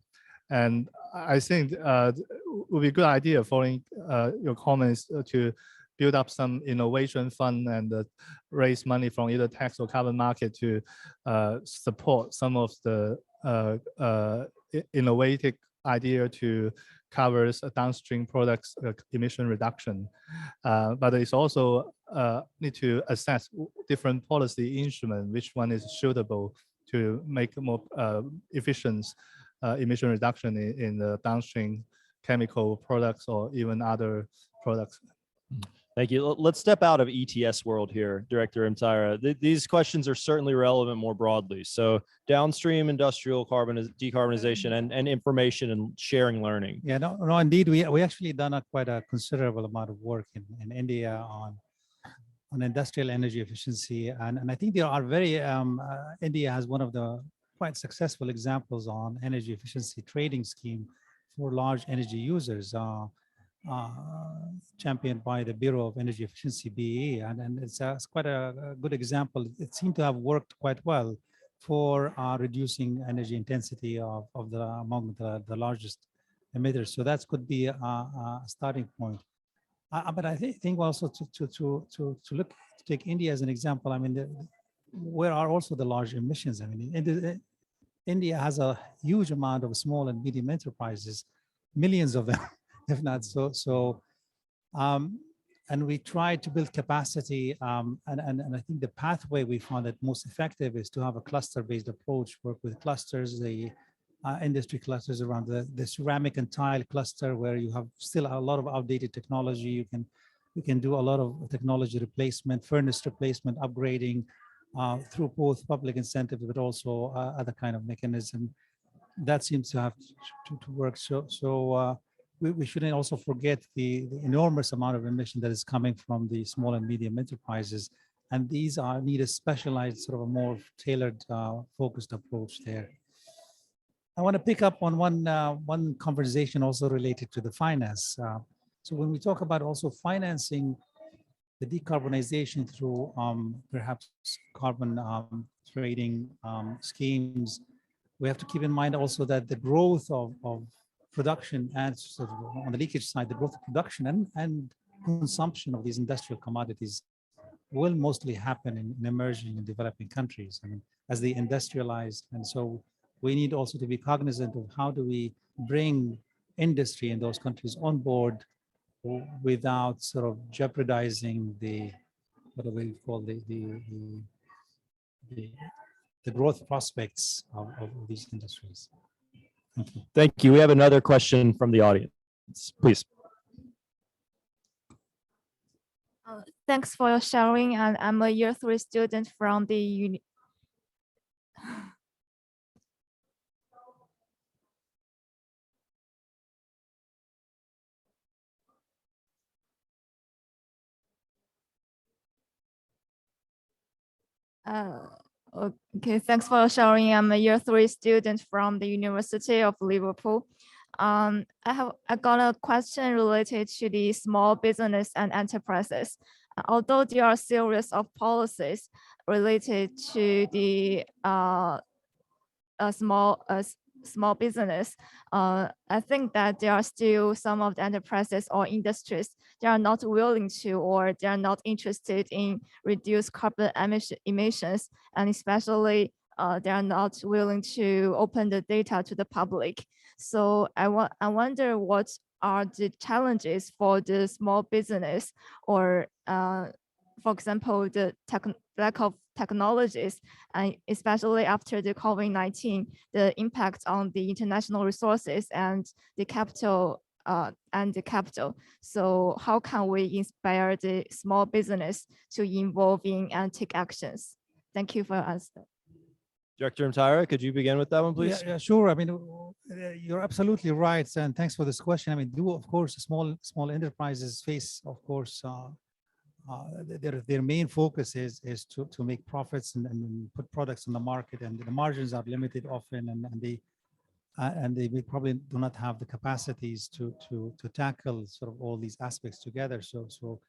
And I think it would be a good idea, following your comments, to build up some innovation fund and raise money from either tax or carbon market to support some of the innovative idea to cover downstream products emission reduction. But it's also need to assess different policy instruments, which one is suitable to make more efficient emission reduction in the downstream chemical products or even other products. Thank you. Let's step out of ETS world here, Director Mtira. These questions are certainly relevant more broadly. So downstream industrial decarbonization and information and sharing learning. Yeah, no, indeed. We actually done quite a considerable amount of work in India on industrial energy efficiency. And I think there are India has one of the quite successful examples on energy efficiency trading scheme for large energy users. Championed by the Bureau of Energy Efficiency, BE, and it's quite a good example. It seemed to have worked quite well for reducing energy intensity among the largest emitters. So that could be a starting point. But I think also to take India as an example. I mean, where are also the large emissions? I mean, India has a huge amount of small and medium enterprises, millions of them. If not and we tried to build capacity, and I think the pathway we found that most effective is to have a cluster-based approach, work with clusters, the industry clusters around the ceramic and tile cluster, where you have still a lot of outdated technology. You can do a lot of technology replacement, furnace replacement, upgrading through both public incentives, but also other kind of mechanism that seems to have to work. We shouldn't also forget the enormous amount of emission that is coming from the small and medium enterprises. And these need a specialized, sort of a more tailored, focused approach there. I want to pick up on one conversation also related to the finance. So when we talk about also financing the decarbonization through perhaps carbon trading schemes, we have to keep in mind also that the growth of production and sort of on the leakage side, the growth of production and consumption of these industrial commodities will mostly happen in emerging and developing countries. I mean, as they industrialize. And so we need also to be cognizant of how do we bring industry in those countries on board without sort of jeopardizing what do we call the growth prospects of these industries. Thank you. Thank you. We have another question from the audience, please. Thanks for your sharing, and I'm a year 3 student from the Okay, thanks for sharing. I'm a year 3 student from the University of Liverpool. I got a question related to the small business and enterprises. Although there are a series of policies related to the small business, I think that there are still some of the enterprises or industries that are not willing to, or they are not interested in reduce carbon emissions, and especially they are not willing to open the data to the public. So I wonder what are the challenges for the small business, or for example, the lack of technologies, and especially after the COVID-19, the impact on the international resources and the capital. So how can we inspire the small business to involve in and take actions? Thank you for your answer. Director Mtira, could you begin with that one, please? Yeah, sure. I mean, you're absolutely right, and thanks for this question. I mean, of course, small enterprises face, of course, their main focus is to make profits and put products on the market, and the margins are limited often, and they probably do not have the capacities to tackle sort of all these aspects together. So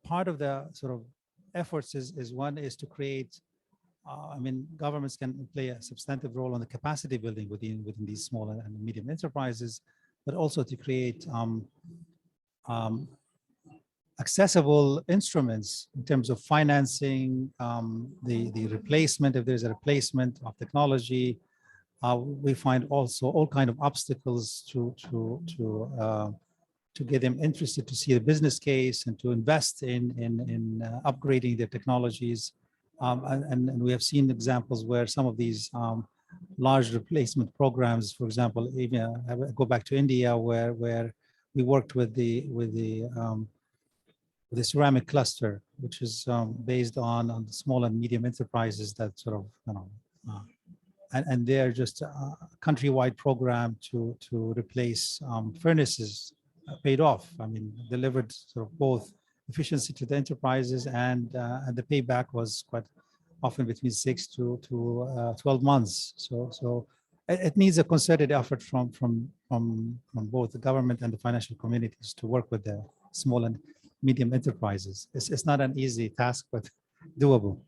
part of the sort of efforts is one is to create. I mean, governments can play a substantive role on the capacity building within these small and medium enterprises, but also to create accessible instruments in terms of financing, the replacement, if there's a replacement of technology. We find also all kind of obstacles to get them interested to see the business case and to invest in upgrading their technologies. And we have seen examples where some of these large replacement programs, for example, even I go back to India, where we worked with the ceramic cluster, which is based on the small and medium enterprises that sort of, and they're just a countrywide program to replace furnaces. Paid off. I mean, delivered sort of both efficiency to the enterprises and the payback was quite often between 6 to 12 months. So it needs a concerted effort from both the government and the financial communities to work with the small and medium enterprises. It's not an easy task, but doable.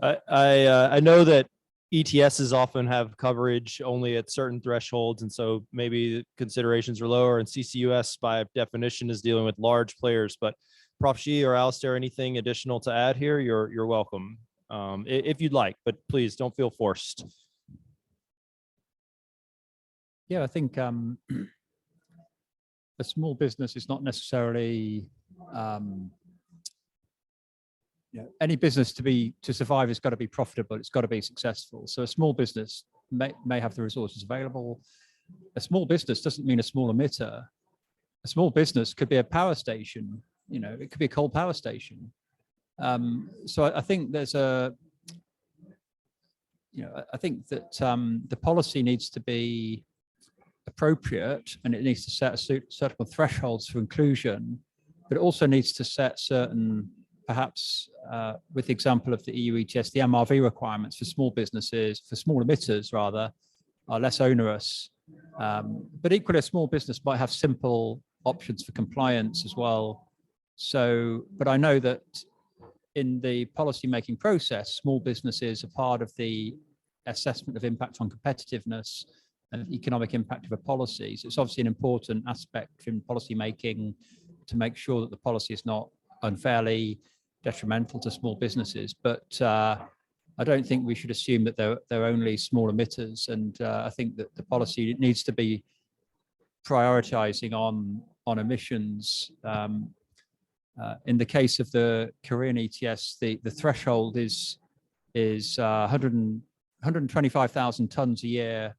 I know that ETSs often have coverage only at certain thresholds, and so maybe the considerations are lower, and CCUS by definition is dealing with large players. But Prof. Xi or Alistair, anything additional to add here? You're welcome, if you'd like, but please don't feel forced. Yeah, I think a small business is not necessarily any business to survive has got to be profitable. It's got to be successful. So a small business may have the resources available. A small business doesn't mean a small emitter. A small business could be a power station. It could be a coal power station. So I think there's I think that the policy needs to be appropriate, and it needs to set certain thresholds for inclusion, but it also needs to set certain, perhaps with the example of the EU ETS, the MRV requirements for small businesses, for small emitters rather, are less onerous. But equally, a small business might have simple options for compliance as well. So, but I know that in the policy-making process, small businesses are part of the assessment of impact on competitiveness and economic impact of a policy. So it's obviously an important aspect in policy-making to make sure that the policy is not unfairly detrimental to small businesses, but I don't think we should assume that they're only small emitters, and I think that the policy needs to be prioritizing on emissions. In the case of the Korean ETS, the threshold is 125,000 tons a year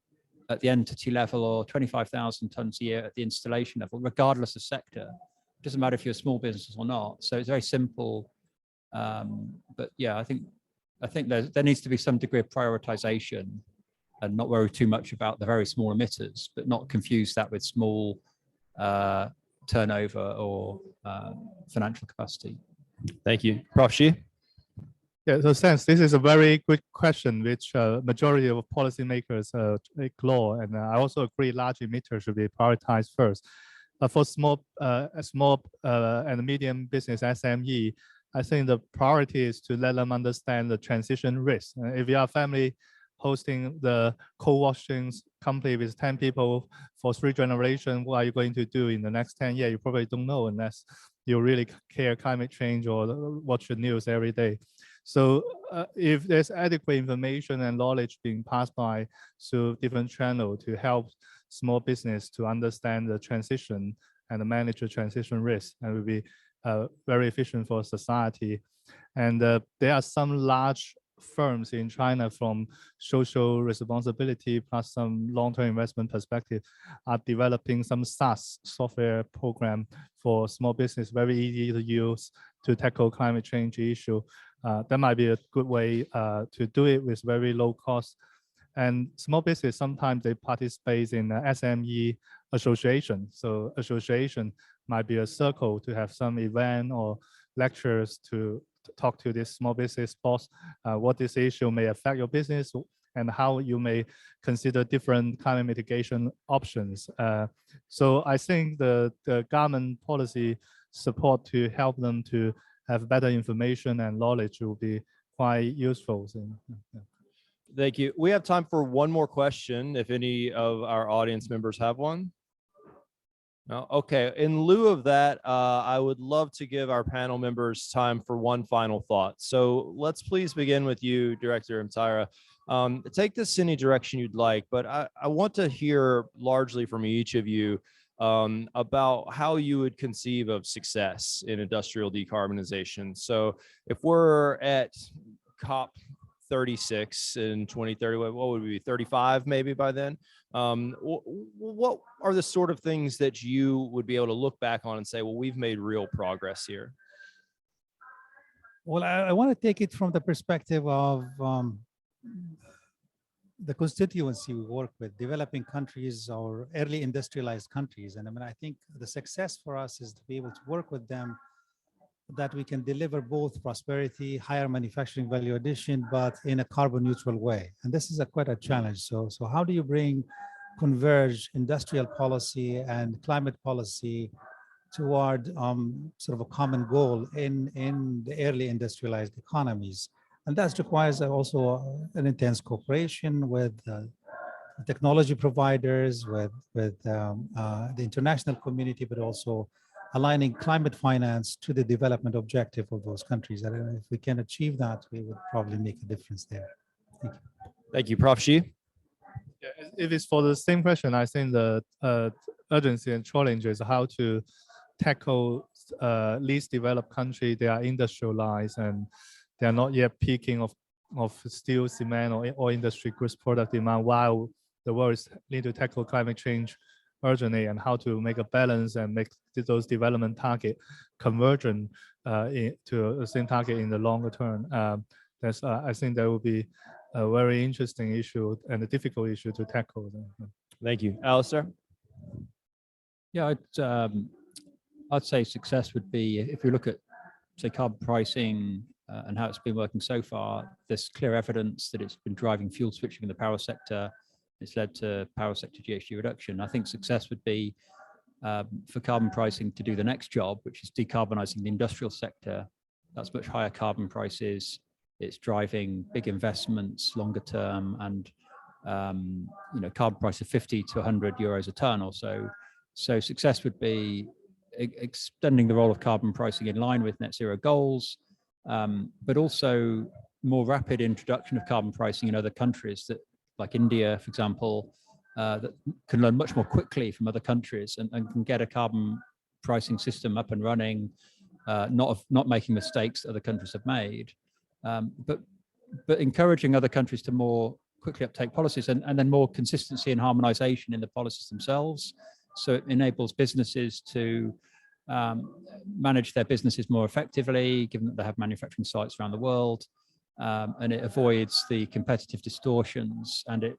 at the entity level, or 25,000 tons a year at the installation level, regardless of sector. It doesn't matter if you're a small business or not. So it's very simple. But yeah, I think there needs to be some degree of prioritization and not worry too much about the very small emitters, but not confuse that with small turnover or financial capacity. Thank you. Prof. Xi? Yeah, so since this is a very good question, which majority of policymakers ignore, and I also agree large emitters should be prioritized first. For small and medium business SME, I think the priority is to let them understand the transition risk. If you are a family hosting the co-washing company with 10 people for 3 generations, what are you going to do in the next 10 years? You probably don't know unless you really care climate change or watch the news every day. So if there's adequate information and knowledge being passed by through different channels to help small business to understand the transition and manage the transition risk, and will be very efficient for society. And there are some large firms in China from social responsibility plus some long-term investment perspective are developing some SaaS software program for small business, very easy to use to tackle climate change issue. That might be a good way to do it with very low cost. And small business, sometimes they participate in SME association. So association might be a circle to have some event or lectures to talk to this small business boss, what this issue may affect your business and how you may consider different climate mitigation options. So I think the government policy support to help them to have better information and knowledge will be quite useful. So, yeah. Thank you. We have time for one more question, if any of our audience members have one. No? Okay. In lieu of that, I would love to give our panel members time for one final thought. So let's please begin with you, Director Mtaira. Take this any direction you'd like, but I want to hear largely from each of you about how you would conceive of success in industrial decarbonization. So if we're at COP 36 in 2030, what would we be, 35 maybe by then? What are the sort of things that you would be able to look back on and say, well, we've made real progress here? Well, I want to take it from the perspective of the constituency we work with, developing countries or early industrialized countries. And I mean, I think the success for us is to be able to work with them, that we can deliver both prosperity, higher manufacturing value addition, but in a carbon neutral way. And this is quite a challenge. So how do you converge industrial policy and climate policy toward sort of a common goal in the early industrialized economies? And that requires also an intense cooperation with technology providers, with the international community, but also aligning climate finance to the development objective of those countries. And if we can achieve that, we would probably make a difference there. Thank you. Thank you, Prof. Xi. Yeah, if it's for the same question, I think the urgency and challenge is how to tackle least developed countries. They are industrialized and they are not yet peaking of steel, cement, or industry goods product demand, while the world need to tackle climate change urgently, and how to make a balance and make those development target convergent to the same target in the longer term. I think that will be a very interesting issue and a difficult issue to tackle. Thank you. Alistair? Yeah, I'd say success would be, if we look at, say, carbon pricing and how it's been working so far, there's clear evidence that it's been driving fuel switching in the power sector. It's led to power sector GHG reduction. I think success would be for carbon pricing to do the next job, which is decarbonizing the industrial sector. That's much higher carbon prices. It's driving big investments longer term, and carbon price of 50 to 100 euros a ton or so. So success would be extending the role of carbon pricing in line with net zero goals, but also more rapid introduction of carbon pricing in other countries, that, like India, for example, that can learn much more quickly from other countries and can get a carbon pricing system up and running, not making mistakes that other countries have made, but encouraging other countries to more quickly uptake policies, and then more consistency and harmonization in the policies themselves. So it enables businesses to manage their businesses more effectively, given that they have manufacturing sites around the world. And it avoids the competitive distortions, and it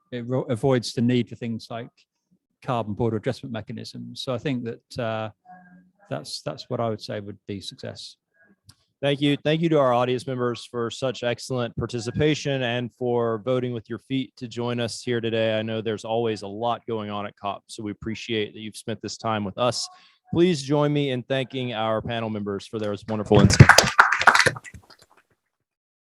avoids the need for things like carbon border adjustment mechanisms. So I think that that's what I would say would be success. Thank you. Thank you to our audience members for such excellent participation and for voting with your feet to join us here today. I know there's always a lot going on at COP, so we appreciate that you've spent this time with us. Please join me in thanking our panel members for their wonderful insights.